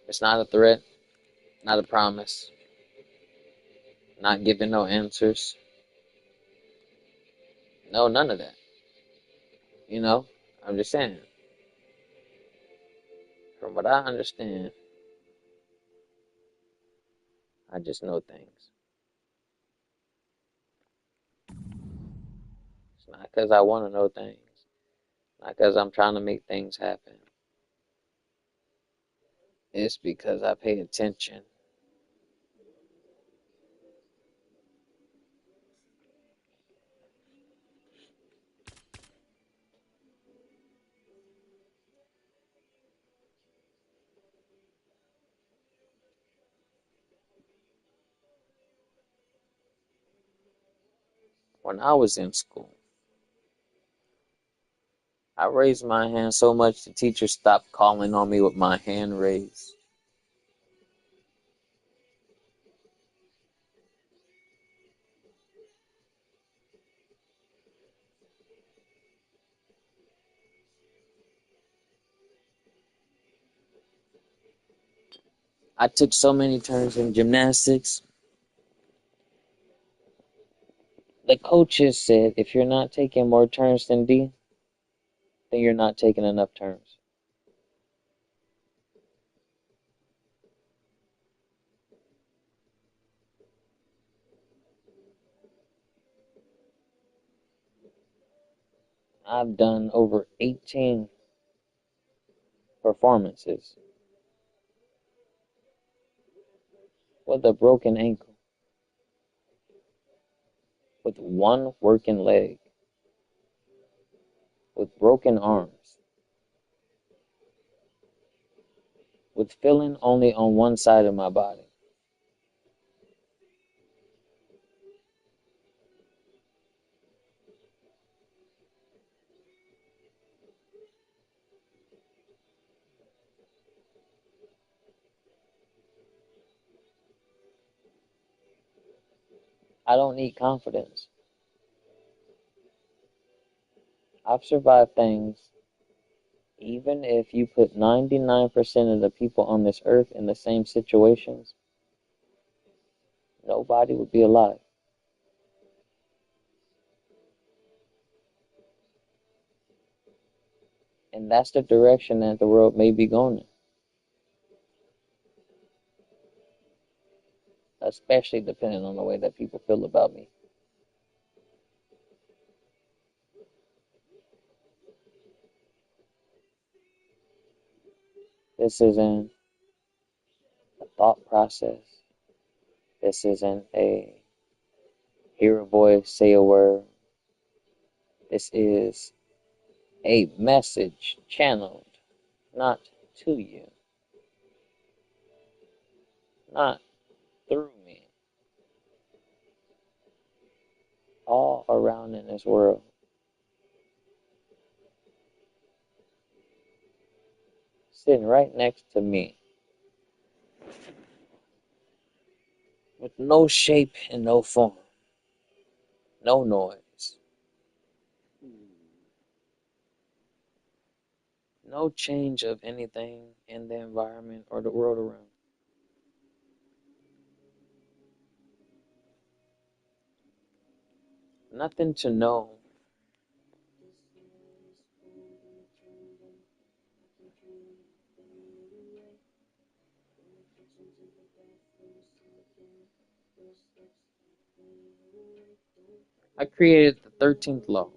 It's not a threat, not a promise, not giving no answers. No, none of that. You know, I'm just saying. From what I understand, I just know things. It's not because I want to know things. Not because I'm trying to make things happen. It's because I pay attention. When I was in school, I raised my hand so much the teacher stopped calling on me with my hand raised. I took so many turns in gymnastics. The coaches said if you're not taking more turns than D, then you're not taking enough turns. I've done over 18 performances with a broken ankle, with one working leg, with broken arms, with feeling only on one side of my body. I don't need confidence. I've survived things. Even if you put 99% of the people on this earth in the same situations, nobody would be alive. And that's the direction that the world may be going in. Especially depending on the way that people feel about me. This isn't a thought process. This isn't a hear a voice, say a word. This is a message channeled not to you, not through me, all around in this world. Sitting right next to me, with no shape and no form, no noise, no change of anything in the environment or the world around. Nothing to know. I created the 13th law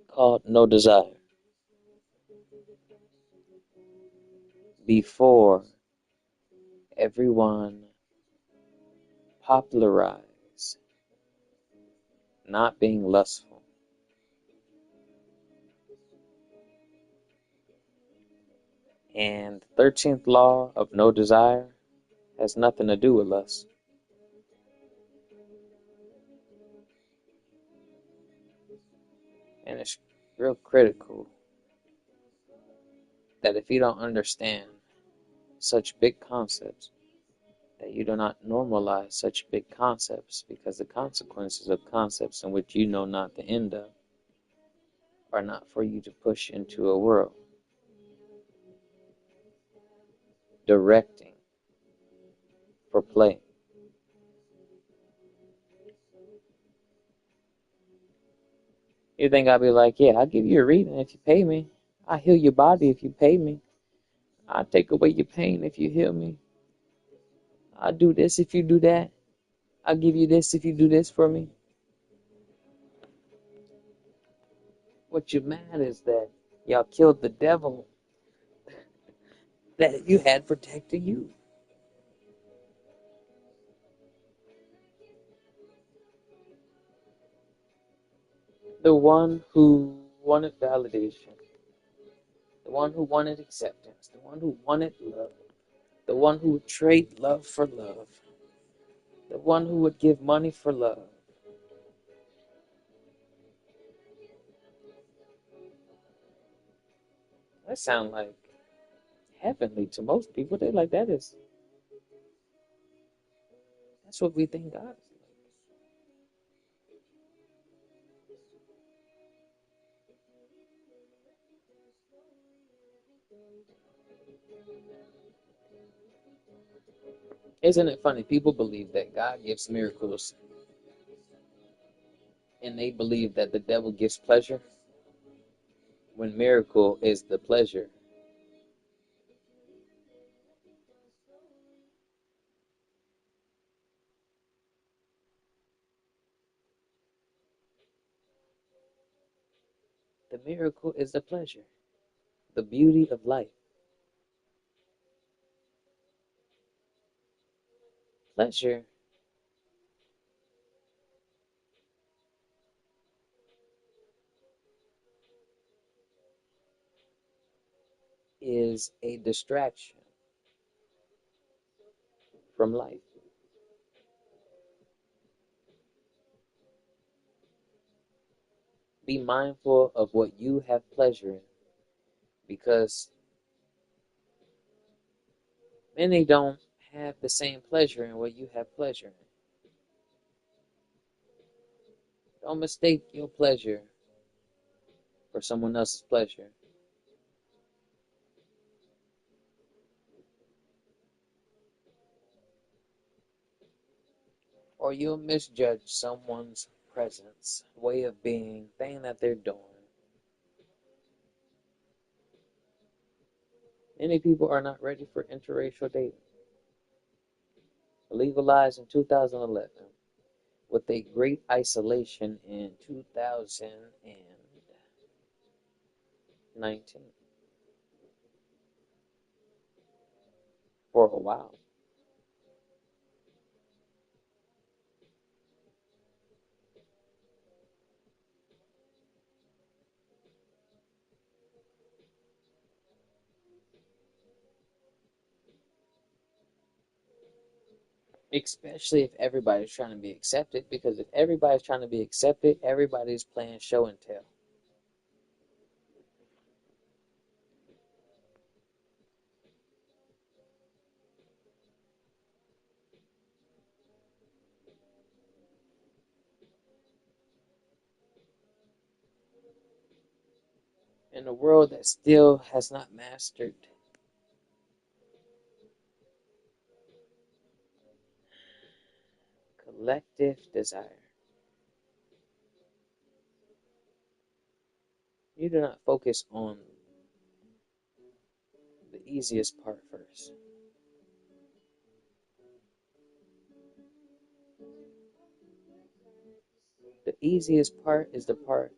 called no desire. Before everyone popularized not being lustful. And the 13th law of no desire has nothing to do with lust. And it's real critical that if you don't understand such big concepts, that you do not normalize such big concepts, because the consequences of concepts in which you know not the end of are not for you to push into a world. Directing for play. You think I'll be like, yeah, I'll give you a reading if you pay me. I'll heal your body if you pay me. I'll take away your pain if you heal me. I'll do this if you do that. I'll give you this if you do this for me. What you're mad is that y'all killed the devil that you had protecting you. The one who wanted validation. The one who wanted acceptance. The one who wanted love. The one who would trade love for love. The one who would give money for love. That sounds like heavenly to most people. They're like, that's what we think God is like. Isn't it funny? People believe that God gives miracles, and they believe that the devil gives pleasure, when miracle is the pleasure. The miracle is the pleasure, the beauty of life. Pleasure is a distraction from life. Be mindful of what you have pleasure in, because many don't have the same pleasure in what you have pleasure in. Don't mistake your pleasure for someone else's pleasure. Or you'll misjudge someone's presence, way of being, thing that they're doing. Many people are not ready for interracial dating. Legalized in 2011, with a great isolation in 2019. For a while. Especially if everybody's trying to be accepted, because if everybody's trying to be accepted, everybody's playing show and tell. In a world that still has not mastered collective desire, you do not focus on the easiest part first. The easiest part is the part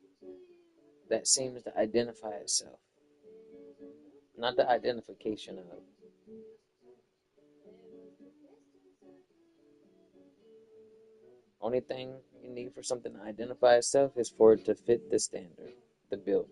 that seems to identify itself, not the identification of. Only thing you need for something to identify itself is for it to fit the standard, the bill.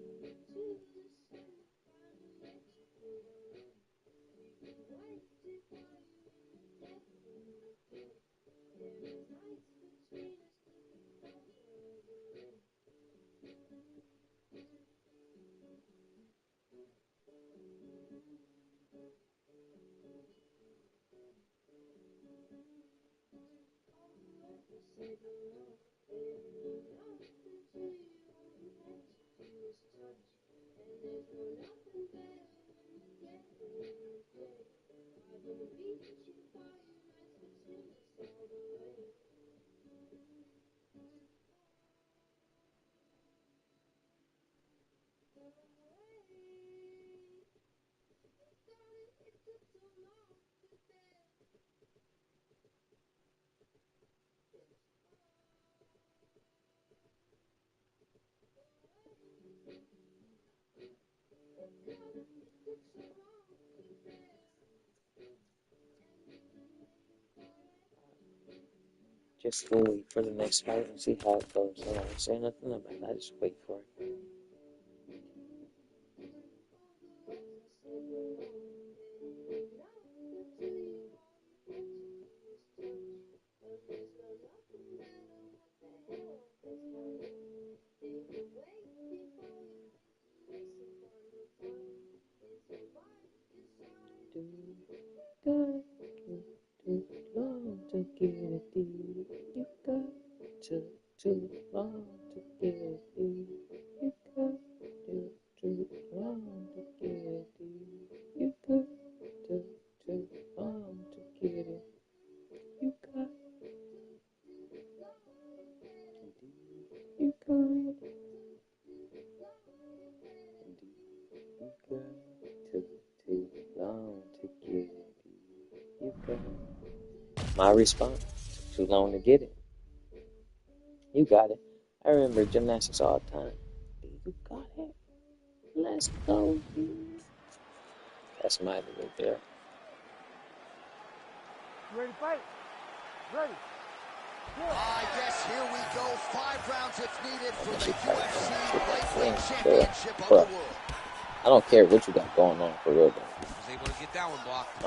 just go wait for the next fight and see how it goes. I don't say nothing about it. I just wait for it. Too long to get it deep. You got too long to get it deep. You got too long to get it deep. You got too long to get it. You got you got too long to get it. You got my response. Too long to get it. You got it. I remember gymnastics all the time. You got it. Let's go. That's my right there. You ready to fight? Ready. I guess here we go. 5 rounds if needed for the UFC Lightweight Championship of the world. I don't care what you got going on for real, though. Was able to get that one blocked.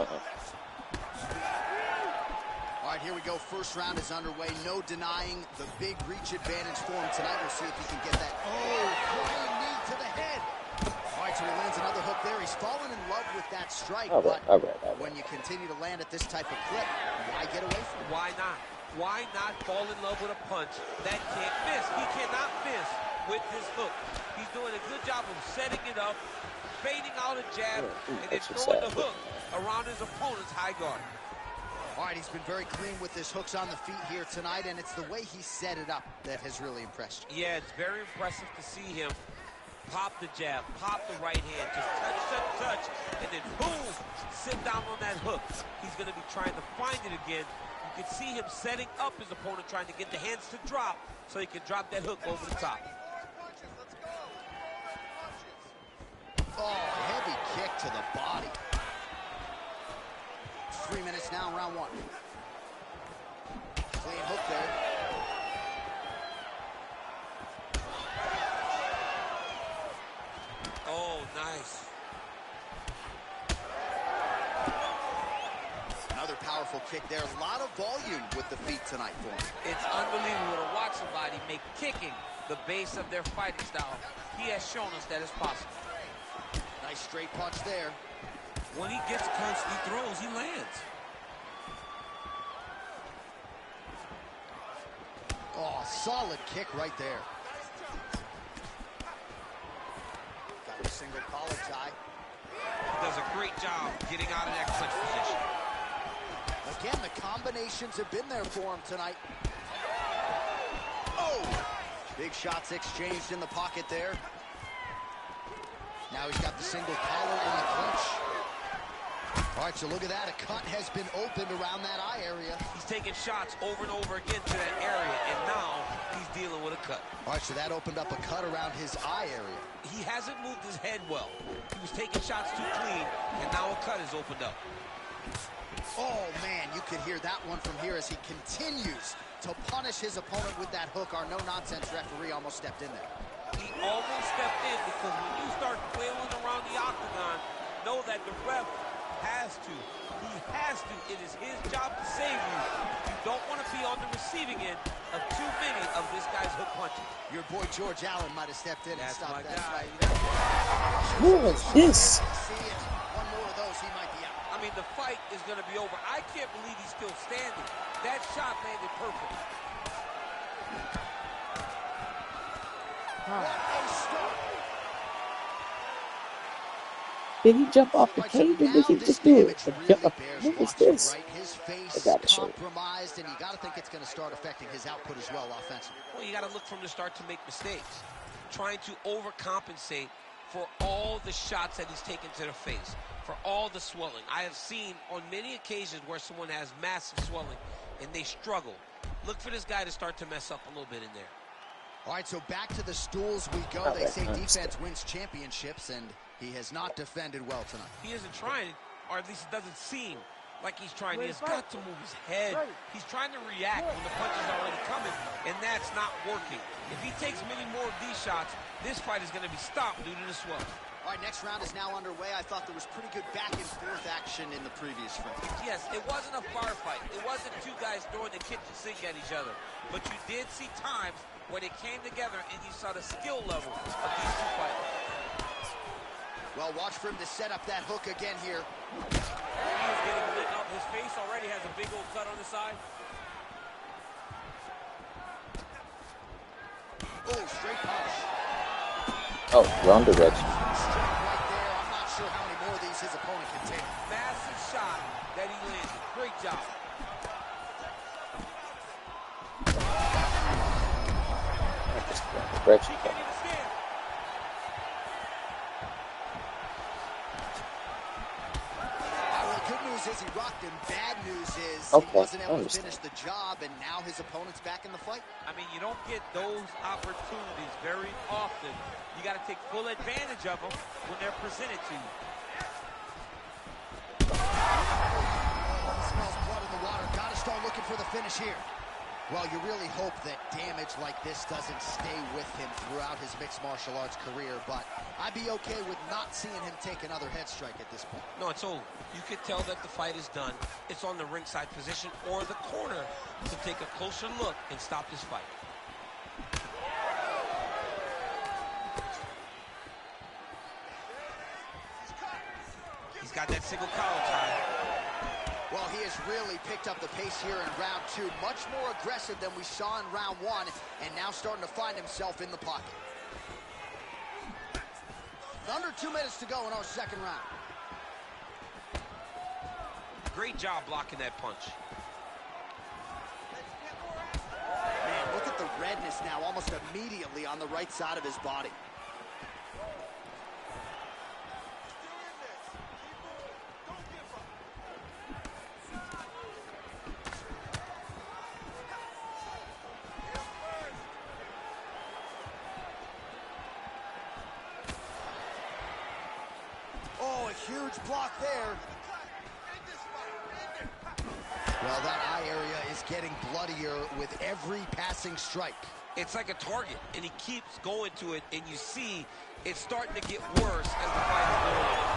All right, here we go. First round is underway. No denying the big reach advantage for him tonight. We'll see if he can get that. Oh, flying knee to the head. All right, so he lands another hook there. He's fallen in love with that strike. All right. When you continue to land at this type of clip, why get away from it? Why not? Why not fall in love with a punch that can't miss? He cannot miss with this hook. He's doing a good job of setting it up, fading out a jab, and then throwing the hook around his opponent's high guard. All right, he's been very clean with his hooks on the feet here tonight, and it's the way he set it up that has really impressed you. Yeah, it's very impressive to see him pop the jab, pop the right hand, just touch, and then boom, sit down on that hook. He's going to be trying to find it again. You can see him setting up his opponent, trying to get the hands to drop so he can drop that hook over the top. Oh, heavy kick to the body. 3 minutes now, round 1. Clean hook there. Oh, nice. Another powerful kick there. A lot of volume with the feet tonight for him. It's unbelievable to watch somebody make kicking the base of their fighting style. He has shown us that it's possible. Nice straight punch there. When he gets close, he throws, he lands. Oh, solid kick right there. Got a single collar tie. He does a great job getting out of that clinch position. Again, the combinations have been there for him tonight. Oh! Big shots exchanged in the pocket there. Now he's got the single collar in the clinch. All right, so look at that. A cut has been opened around that eye area. He's taking shots over and over again to that area, and now he's dealing with a cut. All right, so that opened up a cut around his eye area. He hasn't moved his head well. He was taking shots too clean, and now a cut has opened up. Oh, man, you could hear that one from here as he continues to punish his opponent with that hook. Our no-nonsense referee almost stepped in there. He almost stepped in because when you start flailing around the octagon, know that the ref has to. He has to. It is his job to save you. You don't want to be on the receiving end of too many of this guy's hook punches. Your boy George Allen might have stepped in and stopped that. What was this? One more of those, he might be out. I mean, the fight is going to be over. I can't believe he's still standing. That shot landed perfect. What a start. Did he jump off the cage or did he just do it? What is this? His face I got to show you. compromised, and you got to think it's going to start affecting his output as well offensively. Well, you got to look from the start to make mistakes. Trying to overcompensate for all the shots that he's taken to the face, for all the swelling. I have seen on many occasions where someone has massive swelling and they struggle. Look for this guy to start to mess up a little bit in there. All right, so back to the stools we go. They say defense wins championships, and he has not defended well tonight. He isn't trying, or at least it doesn't seem like he's trying. He's got to move his head. He's trying to react when the punch is already coming, and that's not working. If he takes many more of these shots, this fight is going to be stopped due to the swelling. All right, next round is now underway. I thought there was pretty good back-and-forth action in the previous fight. Yes, it wasn't a firefight. It wasn't two guys throwing the kitchen sink at each other. But you did see times where they came together and you saw the skill level of these two fighters. Well, watch for him to set up that hook again here. He is getting lit up. His face already has a big old cut on the side. Oh, straight punch. Oh, wrong direction. Right there. I'm not sure how many more of these his opponent can take. Massive shot that he landed. Great job. Just wrong direction. He can't even stand. Well, good news is he rocked him. Bad news is Okay, he wasn't able to understand. finish the job, and now his opponent's back in the fight. I mean, you don't get those opportunities very often. You got to take full advantage of them when they're presented to you. He smells blood in the water. Got to start looking for the finish here. Well, you really hope that damage like this doesn't stay with him throughout his mixed martial arts career, but I'd be okay with not seeing him take another head strike at this point. No, it's over. You could tell that the fight is done. It's on the ringside position or the corner to take a closer look and stop this fight. He's got that single collar tie. Well, he has really picked up the pace here in round two. Much more aggressive than we saw in round one, and now starting to find himself in the pocket. Under 2 minutes to go in our second round. Great job blocking that punch. Man, look at the redness now almost immediately on the right side of his body. Oh, a huge block there. Well, that eye area is getting bloodier with every passing strike. It's like a target, and he keeps going to it, and you see it's starting to get worse as the fight is going on.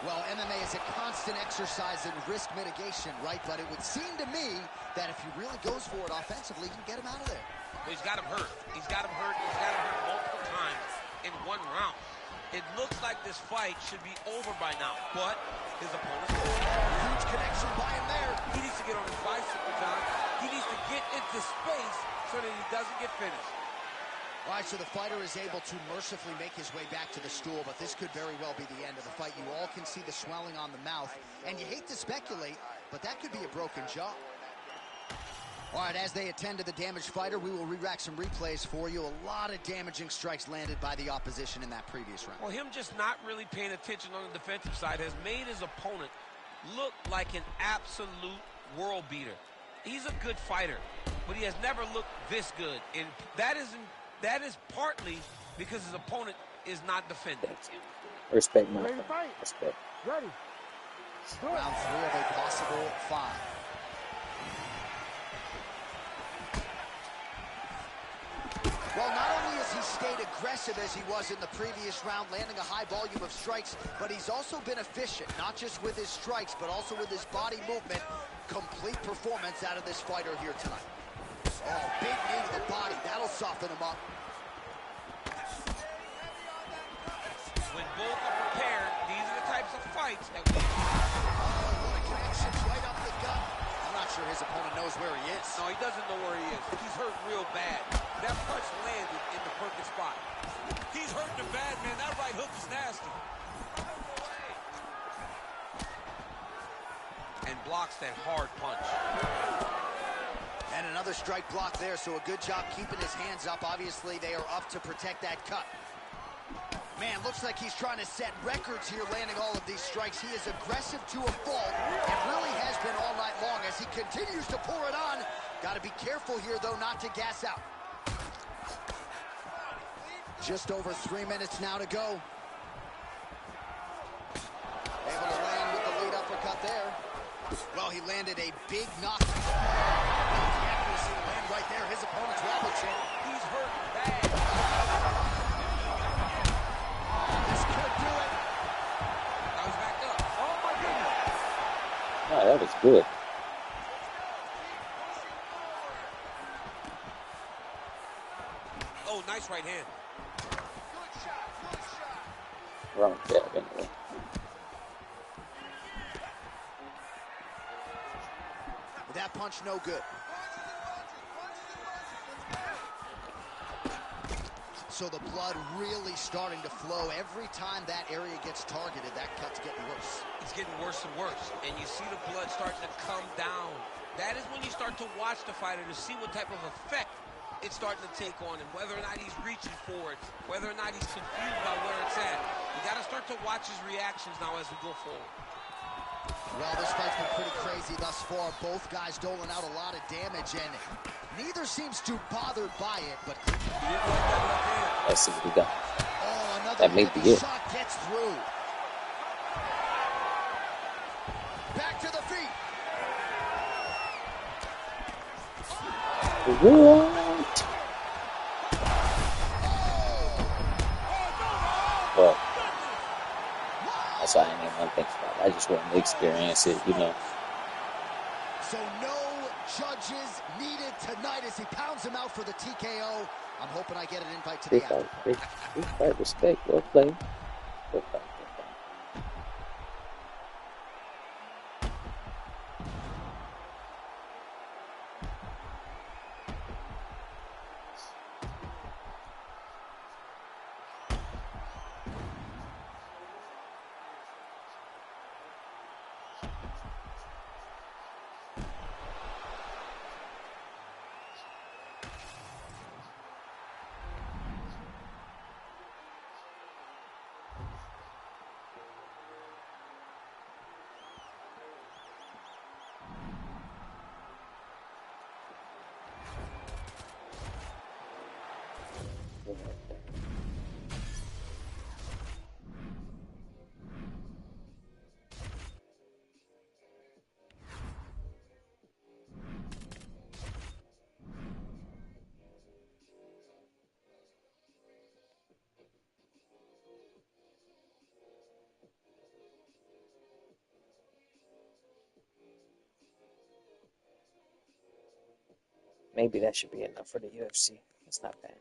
Well, MMA is a constant exercise in risk mitigation, right? But it would seem to me that if he really goes for it offensively, he can get him out of there. Well, he's got him hurt. He's got him hurt. He's got him hurt multiple times in one round. It looks like this fight should be over by now, but his opponent's Huge connection by him there. He needs to get on his bicycle, John. He needs to get into space so that he doesn't get finished. All right, so the fighter is able to mercifully make his way back to the stool, but this could very well be the end of the fight. You all can see the swelling on the mouth, and you hate to speculate, but that could be a broken jaw. All right, as they attend to the damaged fighter, we will re-rack some replays for you. A lot of damaging strikes landed by the opposition in that previous round. Well, him just not really paying attention on the defensive side has made his opponent look like an absolute world beater. He's a good fighter, but he has never looked this good, and that is partly because his opponent is not defending. Respect, my Ready to friend. fight? Respect. Ready. Do it. Round three of a possible 5. Well, not only has he stayed aggressive as he was in the previous round, landing a high volume of strikes, but he's also been efficient, not just with his strikes, but also with his body movement. Complete performance out of this fighter here tonight. Oh, big knee to the body. That'll soften him up. When both are prepared, these are the types of fights that we... Oh, what a connection right up the gut. I'm not sure his opponent knows where he is. No, he doesn't know where he is. He's hurt real bad. That punch landed in the perfect spot. He's hurting him bad, man. That right hook is nasty. and blocks that hard punch. And another strike block there, so a good job keeping his hands up. Obviously, they are up to protect that cut. Man, looks like he's trying to set records here, landing all of these strikes. He is aggressive to a fault, and really has been all night long as he continues to pour it on. Got to be careful here, though, not to gas out. Just over 3 minutes now to go. there. Well, he landed a big knock. The accuracy to land right there. His opponent's wobble chin. He's hurt bad. This could do it. Now he's back up. Oh, my goodness. Oh, that was good. Oh, nice right hand. Wrong jab anyway. That punch no good. So the blood really starting to flow. Every time that area gets targeted, that cut's getting worse. It's getting worse and worse, and you see the blood starting to come down. That is when you start to watch the fighter to see what type of effect it's starting to take on him, whether or not he's reaching for it, whether or not he's confused by where it's at. You got to start to watch his reactions now as we go forward. Well, this fight's been pretty crazy thus far. Both guys doling out a lot of damage, and neither seems too bothered by it, but Let's see what we got. oh, another That may be heavy it. shot gets through. Back to the feet. What? Well, that's why I ain't even gonna think about it. I just want to experience it, you know. So no judges needed tonight as he pounds him out for the TKO. I'm hoping I get an invite to the after. Big fight, respect, well played. Good fight, good fight. Maybe that should be enough for the UFC. It's not bad.